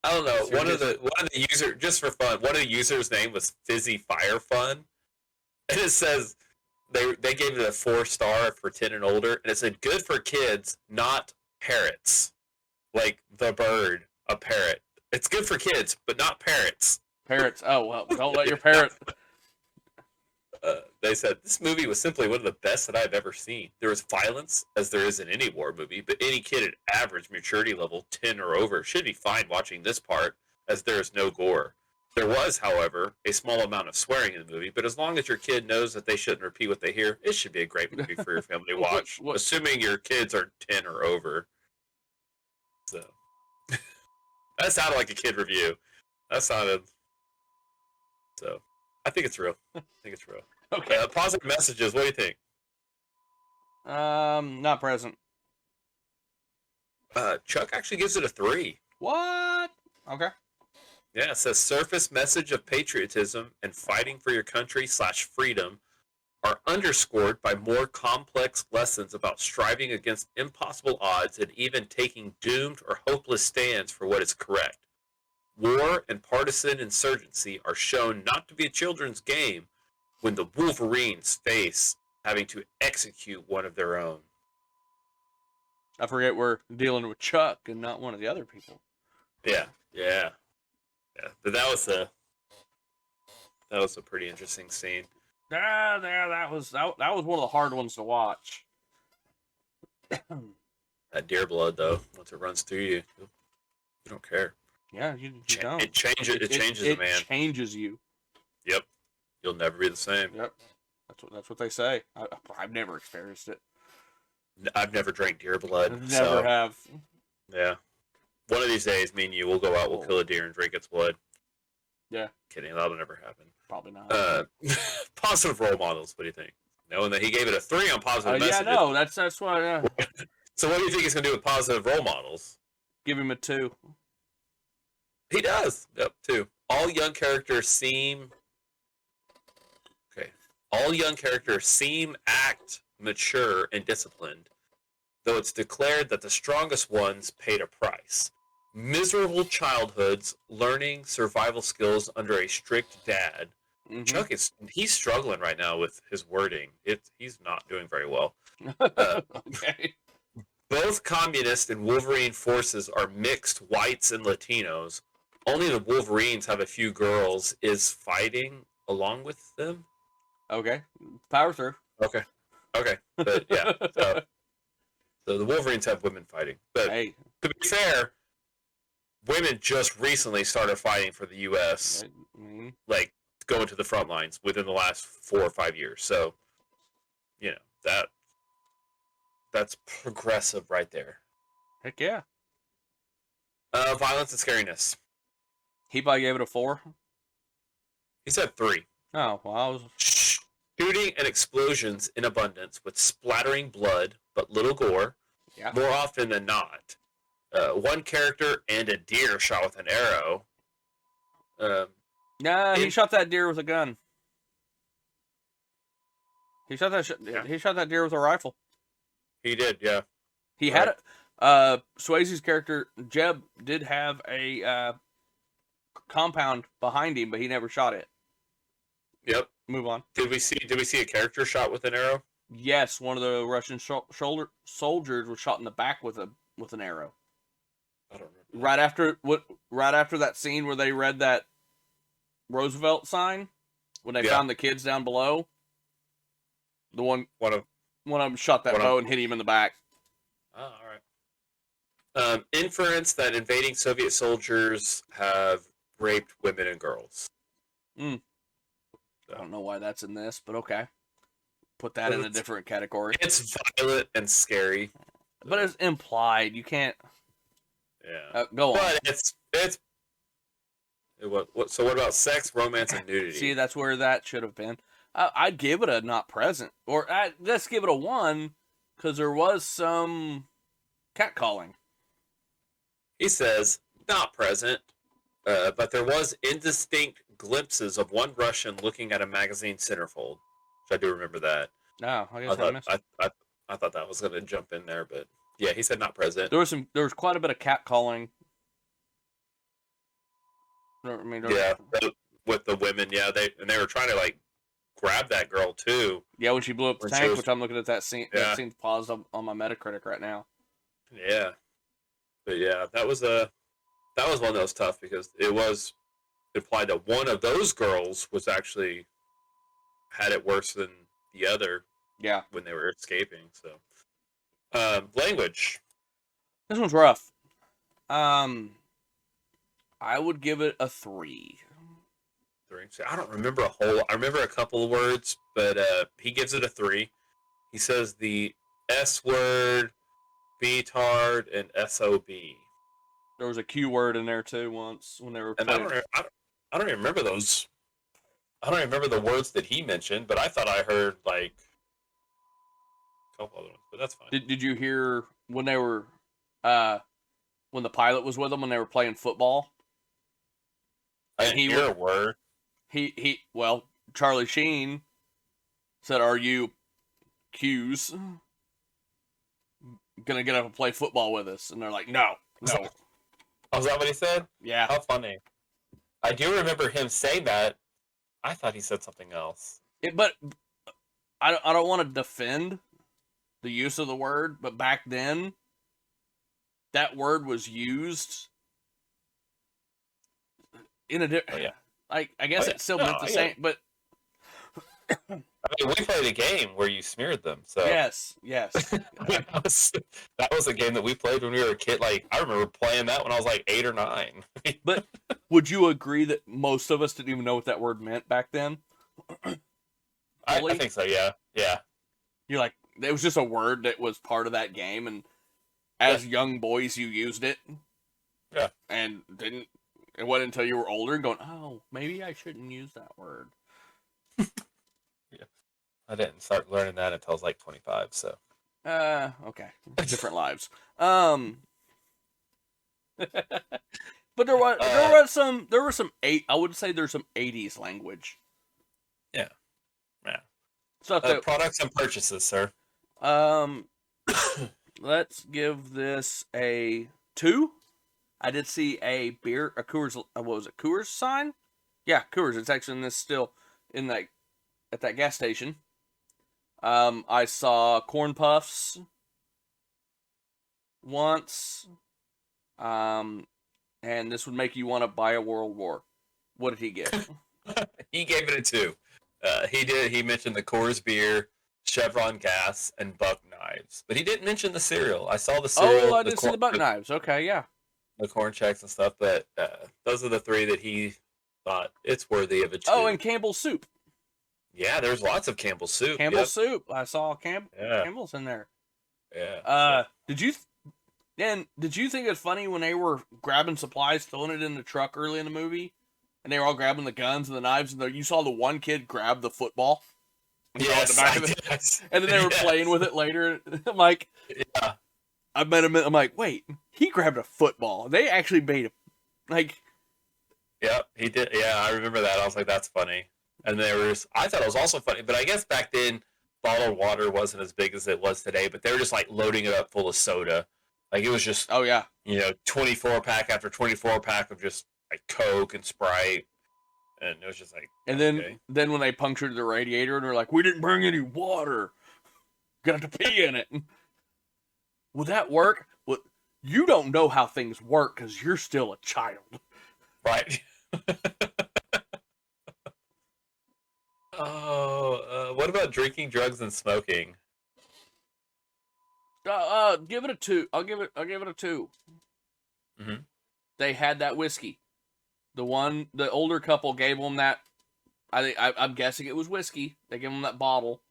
I don't know. One of the user, just for fun, one of the users' name was Fizzy Fire Fun, and it says they gave it a 4-star for 10 and older, and it said good for kids, not parrots, like the bird, a parrot. It's good for kids, but not parrots. Parrots. Oh well, don't let your parrot. They said this movie was simply one of the best that I've ever seen. There was violence, as there is in any war movie, but any kid at average maturity level 10 or over should be fine watching this part, as there is no gore. There was, however, a small amount of swearing in the movie, but as long as your kid knows that they shouldn't repeat what they hear, it should be a great movie for your family to watch, assuming your kids are 10 or over. So, that sounded like a kid review. That sounded... So, I think it's real. Okay. Positive messages. What do you think? Not present. Chuck actually gives it a 3. What? Okay. Yeah, it says surface message of patriotism and fighting for your country / freedom are underscored by more complex lessons about striving against impossible odds and even taking doomed or hopeless stands for what is correct. War and partisan insurgency are shown not to be a children's game when the Wolverines face having to execute one of their own. I forget we're dealing with Chuck and not one of the other people. Yeah. But that was a pretty interesting scene. That was one of the hard ones to watch. That deer blood, though, once it runs through you, you don't care. Yeah, you don't. It changes a man. It changes you. Yep. You'll never be the same. Yep. That's what they say. I've never experienced it. I've never drank deer blood. Never have. Yeah. One of these days, me and you will go out, we'll kill a deer and drink its blood. Yeah. Kidding, that'll never happen. Probably not. Positive role models, what do you think? Knowing that he gave it a 3 on positive messages. Yeah, no, that's why. So what do you think he's going to do with positive role models? Give him a 2. He does. Yep, 2. All young characters seem... Okay. All young characters seem, act mature and disciplined, though it's declared that the strongest ones paid a price. Miserable childhoods, learning survival skills under a strict dad. Mm-hmm. Chuck he's struggling right now with his wording. He's not doing very well. Okay. Both communist and Wolverine forces are mixed whites and Latinos. Only the Wolverines have a few girls. Is fighting along with them? Okay. Power through. Okay. But yeah. So the Wolverines have women fighting. But to be fair, women just recently started fighting for the U.S. Mm-hmm. Like going to the front lines within the last 4 or 5 years. So, that's progressive right there. Heck yeah. Violence and scariness. He probably gave it a 4. He said 3. Oh, well, Shooting and explosions in abundance with splattering blood, but little gore. Yeah. More often than not. One character and a deer shot with an arrow. He shot that deer with a gun. He shot that deer with a rifle. He did, yeah. He had it. Swayze's character Jeb did have a compound behind him, but he never shot it. Yep. Move on. Did we see a character shot with an arrow? Yes, one of the Russian soldiers was shot in the back with an arrow. I don't remember. Right after that scene where they read that Roosevelt sign, when they found the kids down below, one of them shot that bow and hit him in the back. Oh, all right. Inference that invading Soviet soldiers have raped women and girls. I don't know why that's in this, but okay. Put that in a different category. It's violent and scary. But it's implied. You can't... Yeah. Go on. But it's... So what about sex, romance, and nudity? See, that's where that should have been. I'd give it a not present. Or let's give it a 1, because there was some catcalling. He says, not present, but there was indistinct glimpses of one Russian looking at a magazine centerfold. Which I do remember that. No, I guess I missed it. I thought that was going to jump in there, but yeah, he said not present. There was quite a bit of catcalling. I mean, with the women, they were trying to grab that girl too. Yeah, when she blew up the tank, which I'm looking at that scene. Yeah. That scene's paused on my Metacritic right now. Yeah, but yeah, that was one that was tough because it was implied that one of those girls was actually had it worse than the other. Yeah, when they were escaping. So, language. This one's rough. I would give it a 3. See, I don't remember I remember a couple of words, but he gives it a 3. He says the S word, B-tard, and SOB. There was a Q word in there too once when they were playing. I don't even remember those. I don't remember the words that he mentioned, but I thought I heard a couple other ones, but that's fine. Did you hear when they were when the pilot was with them when they were playing football? I didn't hear a word. Well, Charlie Sheen said, "Are you Q's gonna get up and play football with us?" And they're like, "No." Oh, is that what he said? Yeah. How funny. I do remember him saying that. I thought he said something else. But I don't want to defend the use of the word, but back then, that word was used in a different... I guess it still meant the same, but... I mean, we played a game where you smeared them, so... Yes. that was a game that we played when we were a kid. I remember playing that when I was 8 or 9. But would you agree that most of us didn't even know what that word meant back then? I think so, yeah. Yeah. You're like, it was just a word that was part of that game, and as young boys, you used it. Yeah. And it wasn't until you were older and going, oh, maybe I shouldn't use that word. Yeah. I didn't start learning that until I was 25, so. Okay. Different lives. But there were some I would say there's some 80s language. Yeah. Yeah. So products and purchases, sir. Let's give this a 2. I did see a Coors, what was it, Coors sign? Yeah, Coors. It's actually in this still in that at that gas station. I saw corn puffs once. And this would make you want to buy a World War. What did he get? He gave it a 2. He mentioned the Coors beer, Chevron gas, and Buck knives, but he didn't mention the cereal. I saw the cereal. Oh, I did see the Buck knives. Okay, yeah. The corn checks and stuff, but those are the 3 that he thought it's worthy of a 2. Oh, and Campbell's soup. Yeah, there's lots of Campbell's soup. Campbell's soup. I saw Campbell's in there. Yeah. Did you think it's funny when they were grabbing supplies, throwing it in the truck early in the movie, and they were all grabbing the guns and the knives, and you saw the one kid grab the football? Yes, and then they were playing with it later. I'm like, yeah. I met him. I'm like, wait, he grabbed a football. They actually made it. Like, yeah, he did. Yeah, I remember that. I was like, that's funny. And I thought it was also funny, but I guess back then bottled water wasn't as big as it was today. But they were just like loading it up full of soda. Like it was just, 24 pack after 24 pack of just like Coke and Sprite. And it was just like, and then when they punctured the radiator and they're like, we didn't bring any water, got to pee in it. Would that work? Well, you don't know how things work because you're still a child, right? What about drinking, drugs, and smoking? Give it a 2. I'll give it a 2. Mm-hmm. They had that whiskey. The older couple gave them that. I'm guessing it was whiskey. They gave them that bottle.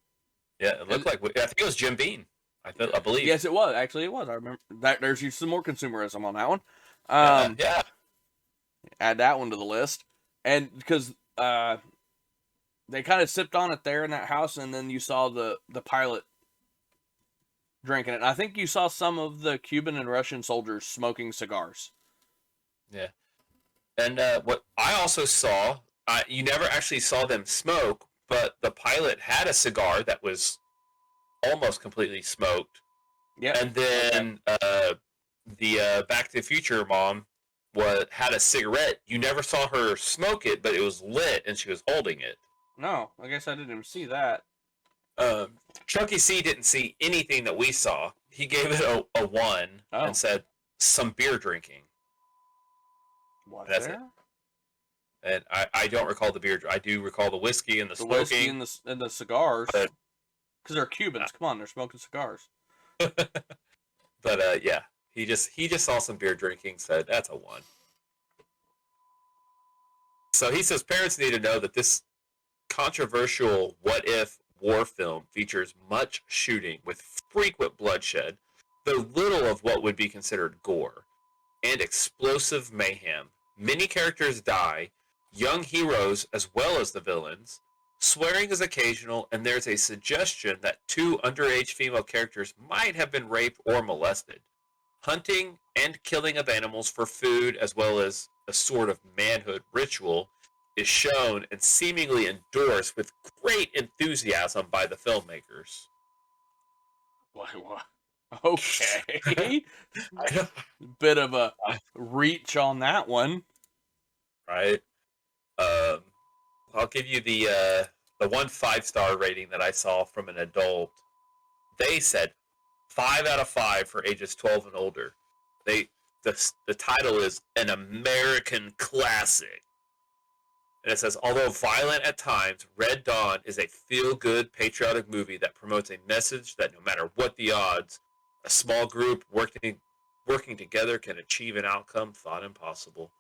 Yeah, it looked like. I think it was Jim Beam. I believe. Yes, it was. Actually, it was. I remember that. There's some more consumerism on that one. Yeah. Add that one to the list, and because they kind of sipped on it there in that house, and then you saw the pilot drinking it. And I think you saw some of the Cuban and Russian soldiers smoking cigars. Yeah. And what I also saw, you never actually saw them smoke, but the pilot had a cigar that was almost completely smoked. Yeah. And then the Back to the Future mom had a cigarette. You never saw her smoke it, but it was lit and she was holding it. No, I guess I didn't even see that. Chunky C didn't see anything that we saw. He gave it a 1 and said some beer drinking. That's it. And I don't recall the beer. I do recall the whiskey and the smoking. Whiskey and the cigars. Because they're Cubans. Come on, they're smoking cigars. But yeah, he just saw some beer drinking. Said that's a 1. So he says parents need to know that this controversial what if war film features much shooting with frequent bloodshed, though little of what would be considered gore, and explosive mayhem. Many characters die, young heroes as well as the villains. Swearing is occasional, and there's a suggestion that 2 underage female characters might have been raped or molested. Hunting and killing of animals for food, as well as a sort of manhood ritual, is shown and seemingly endorsed with great enthusiasm by the filmmakers. What? Okay. Bit of a reach on that one. Right. I'll give you the 1 5-star rating that I saw from an adult. They said 5 out of 5 for ages 12 and older. The title is An American Classic. And it says, although violent at times, Red Dawn is a feel-good, patriotic movie that promotes a message that no matter what the odds, a small group working together can achieve an outcome thought impossible.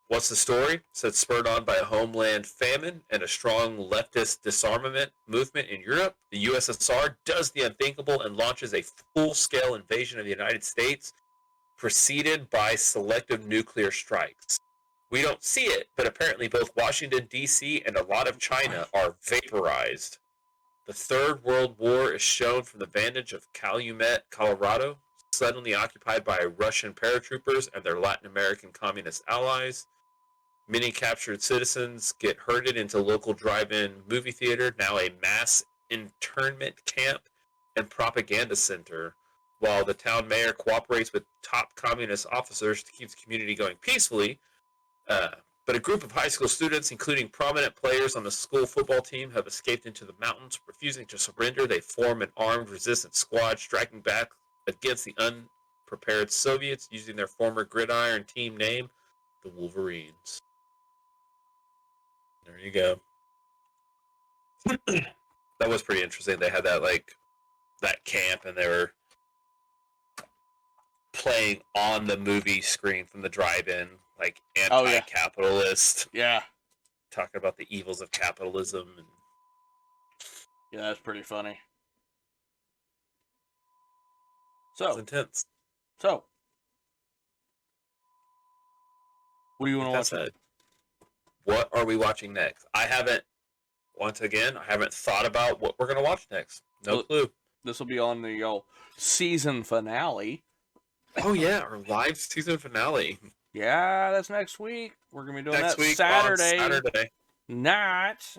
What's the story? So it's spurred on by a homeland famine and a strong leftist disarmament movement in Europe. The USSR does the unthinkable and launches a full-scale invasion of the United States, preceded by selective nuclear strikes. We don't see it, but apparently both Washington, D.C. and a lot of China are vaporized. The Third World War is shown from the vantage of Calumet, Colorado, suddenly occupied by Russian paratroopers and their Latin American communist allies. Many captured citizens get herded into local drive-in movie theater, now a mass internment camp and propaganda center, while the town mayor cooperates with top communist officers to keep the community going peacefully. But a group of high school students, including prominent players on the school football team, have escaped into the mountains. Refusing to surrender, they form an armed resistance squad, striking back against the unprepared Soviets using their former gridiron team name, the Wolverines. There you go. That was pretty interesting. They had that camp, and they were playing on the movie screen from the drive-in, like anti-capitalist. Yeah. Talking about the evils of capitalism. And... yeah, that's pretty funny. So it's intense. So, what do you want to watch next? What are we watching next? I haven't thought about what we're going to watch next. No clue. This will be on the season finale. Oh, yeah, our live season finale. Yeah, that's next week. We're going to be doing next week Saturday night.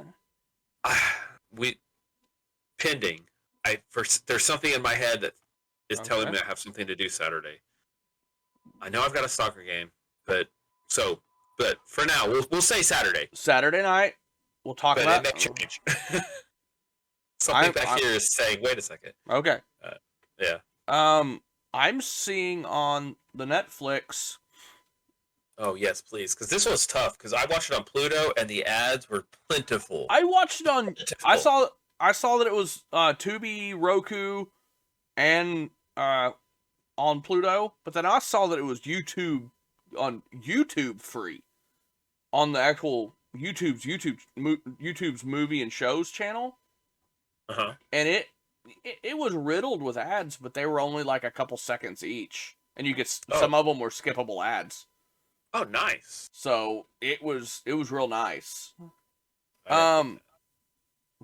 Pending. There's something in my head that is telling me I have something to do Saturday. I know I've got a soccer game, but for now, we'll say Saturday. Saturday night. We'll talk about it. May change. Something back here is saying, wait a second. Okay. Yeah. I'm seeing on the Netflix. Oh, yes, please. Because this was tough. Because I watched it on Pluto, and the ads were plentiful. I watched it on... I saw that it was Tubi, Roku, and on Pluto. But then I saw that it was YouTube free. On the actual YouTube's movie and shows channel. Uh-huh. And it was riddled with ads, but they were only like a couple seconds each. And you could some of them were skippable ads. Oh, nice. So it was real nice.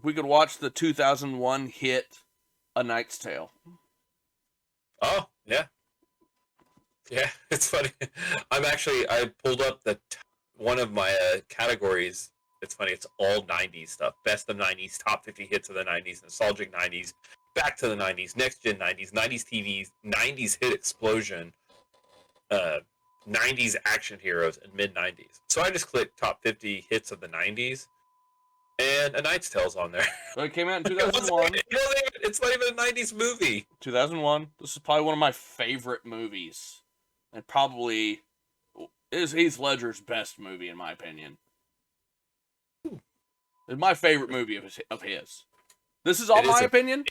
We could watch the 2001 hit A Knight's Tale. Oh, yeah. Yeah, it's funny. I pulled up one of my categories. It's funny. It's all 90s stuff. Best of 90s, top 50 hits of the 90s, nostalgic 90s, back to the 90s, next gen 90s, 90s TVs, 90s hit explosion, 90s action heroes, and mid 90s. So I just clicked top 50 hits of the 90s, and A Knight's Tale's on there. So it came out in 2001. It's not even a 90s movie. 2001. This is probably one of my favorite movies, and probably is Heath Ledger's best movie in my opinion. It's my favorite movie of his. This is all my opinion?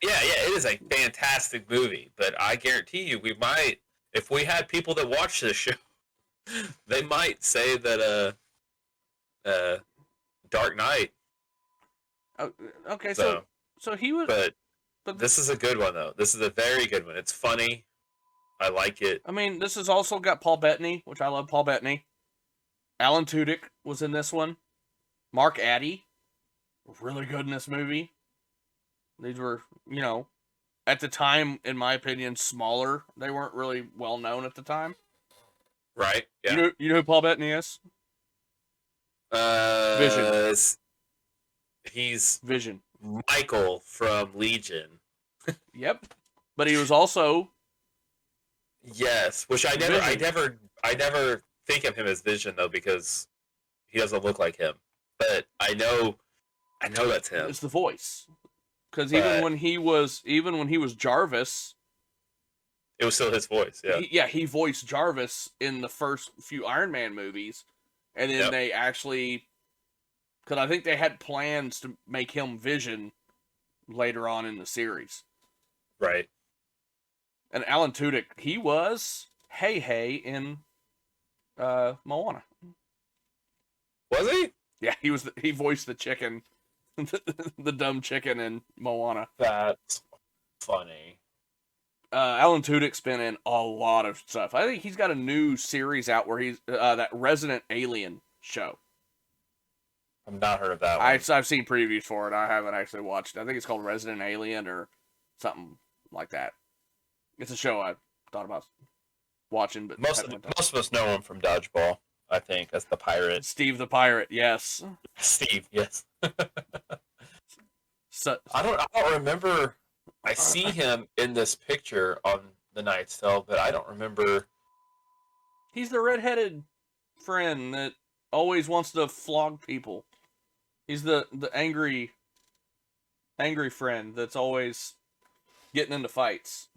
It is a fantastic movie, but I guarantee you we might, if we had people that watch this show, they might say that Dark Knight. Oh, okay, so he was... But this is a good one, though. This is a very good one. It's funny. I like it. I mean, this has also got Paul Bettany, which I love Paul Bettany. Alan Tudyk was in this one. Mark Addy, really good in this movie. These were, at the time, in my opinion, smaller. They weren't really well known at the time. Right. Yeah. You know who Paul Bettany is? Vision. He's Vision. Michael from Legion. Yep. But he was also... Yes, which I never think of him as Vision though, because he doesn't look like him. But I know that's him. It's the voice. Because even when he was Jarvis, it was still his voice. Yeah. He voiced Jarvis in the first few Iron Man movies, and then they actually, because I think they had plans to make him Vision later on in the series. Right. And Alan Tudyk, he was Hey in Moana. Was he? Yeah, he voiced the chicken, the dumb chicken in Moana. That's funny. Alan Tudyk's been in a lot of stuff. I think he's got a new series out where he's that Resident Alien show. I've not heard of that one. I've seen previews for it. I haven't actually watched it. I think it's called Resident Alien or something like that. It's a show I thought about watching, but most of us know him from Dodgeball. I think, as the pirate. Steve the pirate, yes. Steve, yes. So, I don't remember. I see him in this picture on The Knight's Tale, but I don't remember. He's the redheaded friend that always wants to flog people. He's the angry friend that's always getting into fights.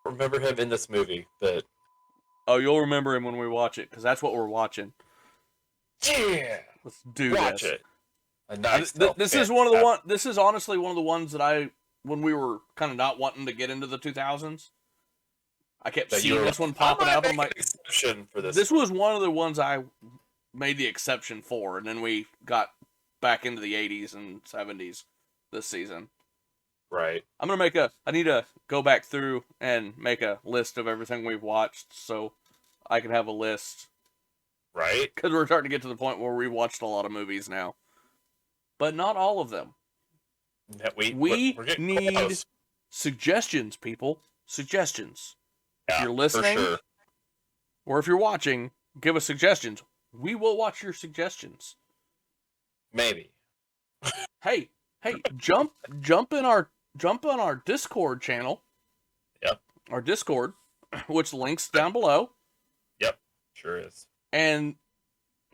I remember him in this movie, but... Oh, you'll remember him when we watch it, because that's what we're watching. Yeah! Let's do Watch this. it. A nice This is This is honestly one of the ones that when we were kind of not wanting to get into the 2000s, I kept seeing this one popping up. I'm like, exception for this. This was one of the ones I made the exception for, and then we got back into the 80s and 70s this season. Right. I need to go back through and make a list of everything we've watched so I can have a list. Right. Because we're starting to get to the point where we've watched a lot of movies now. But not all of them. Yeah, we need close. Suggestions, people. Suggestions. Yeah, if you're listening, for sure. or if you're watching, give us suggestions. We will watch your suggestions. Maybe. Hey, jump on our Discord channel. Yep. Our Discord, which links down below. Yep, sure is. And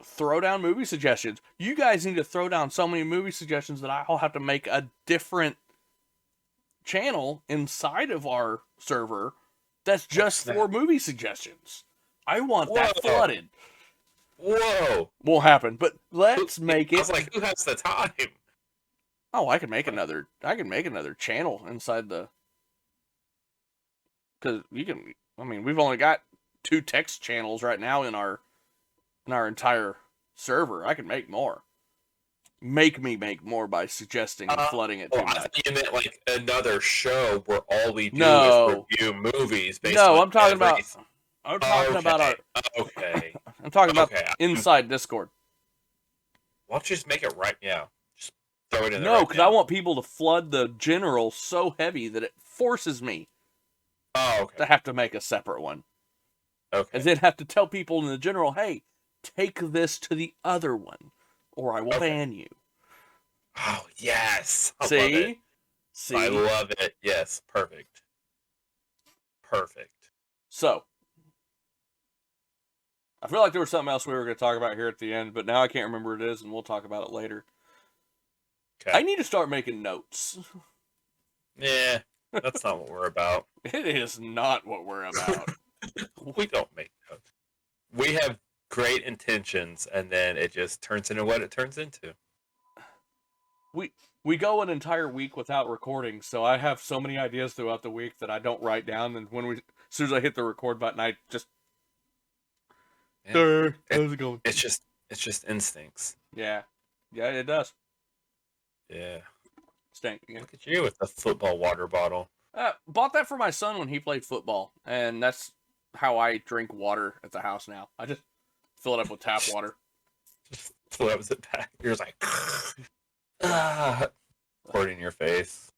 throw down movie suggestions. You guys need to throw down so many movie suggestions that I'll have to make a different channel inside of our server that's just for movie suggestions. I want that flooded. Whoa. Won't happen, but let's make it. I was like, who has the time? Oh, I can make another channel inside the... Because you can... I mean, we've only got 2 text channels right now in our entire server. I can make more. Make me make more by suggesting and flooding it too much. I thought you meant like another show where all we do is review movies. I'm talking about our... Okay. I'm talking about inside Discord. Why don't you just make it right now? Just throw it in there. No, because I want people to flood the general so heavy that it forces me to have to make a separate one. Okay. And then have to tell people in the general, hey, take this to the other one, or I will ban you. Oh, yes. I See? love it. See? I love it. Yes, perfect. Perfect. So, I feel like there was something else we were going to talk about here at the end, but now I can't remember what it is, and we'll talk about it later. Okay. I need to start making notes. Yeah, that's not what we're about. It is not what we're about. We don't make notes. We have great intentions, and then it just turns into what it turns into. We go an entire week without recording, so I have so many ideas throughout the week that I don't write down, and as soon as I hit the record button, I just... Yeah. How's it going? It's just instincts. Yeah, it does. Yeah. Stink. Look at you with the football water bottle. Bought that for my son when he played football, and that's how I drink water at the house now. I just fill it up with tap water. Just throws it back. You're just like, pour it in your face.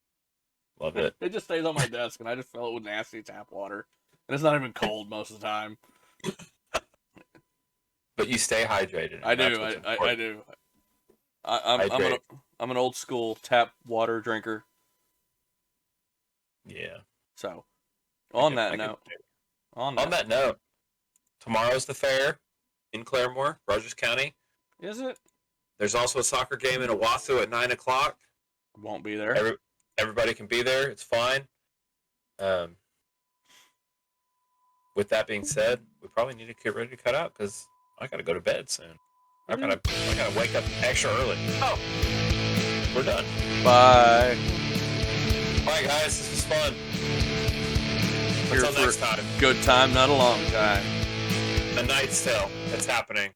Love it. It just stays on my desk, and I just fill it with nasty tap water, and it's not even cold most of the time. But you stay hydrated. I do. I do. I'm an old school tap water drinker. Yeah. So, on that note, tomorrow's the fair in Claremore, Rogers County. Is it? There's also a soccer game in Owasso at 9:00. Won't be there. Everybody can be there. It's fine. With that being said, we probably need to get ready to cut out because I gotta go to bed soon. I gotta wake up extra early. Oh, we're done. Bye. Bye, guys. This was fun. Until next time. Good time, not a long time. The Knight's Tale. It's happening.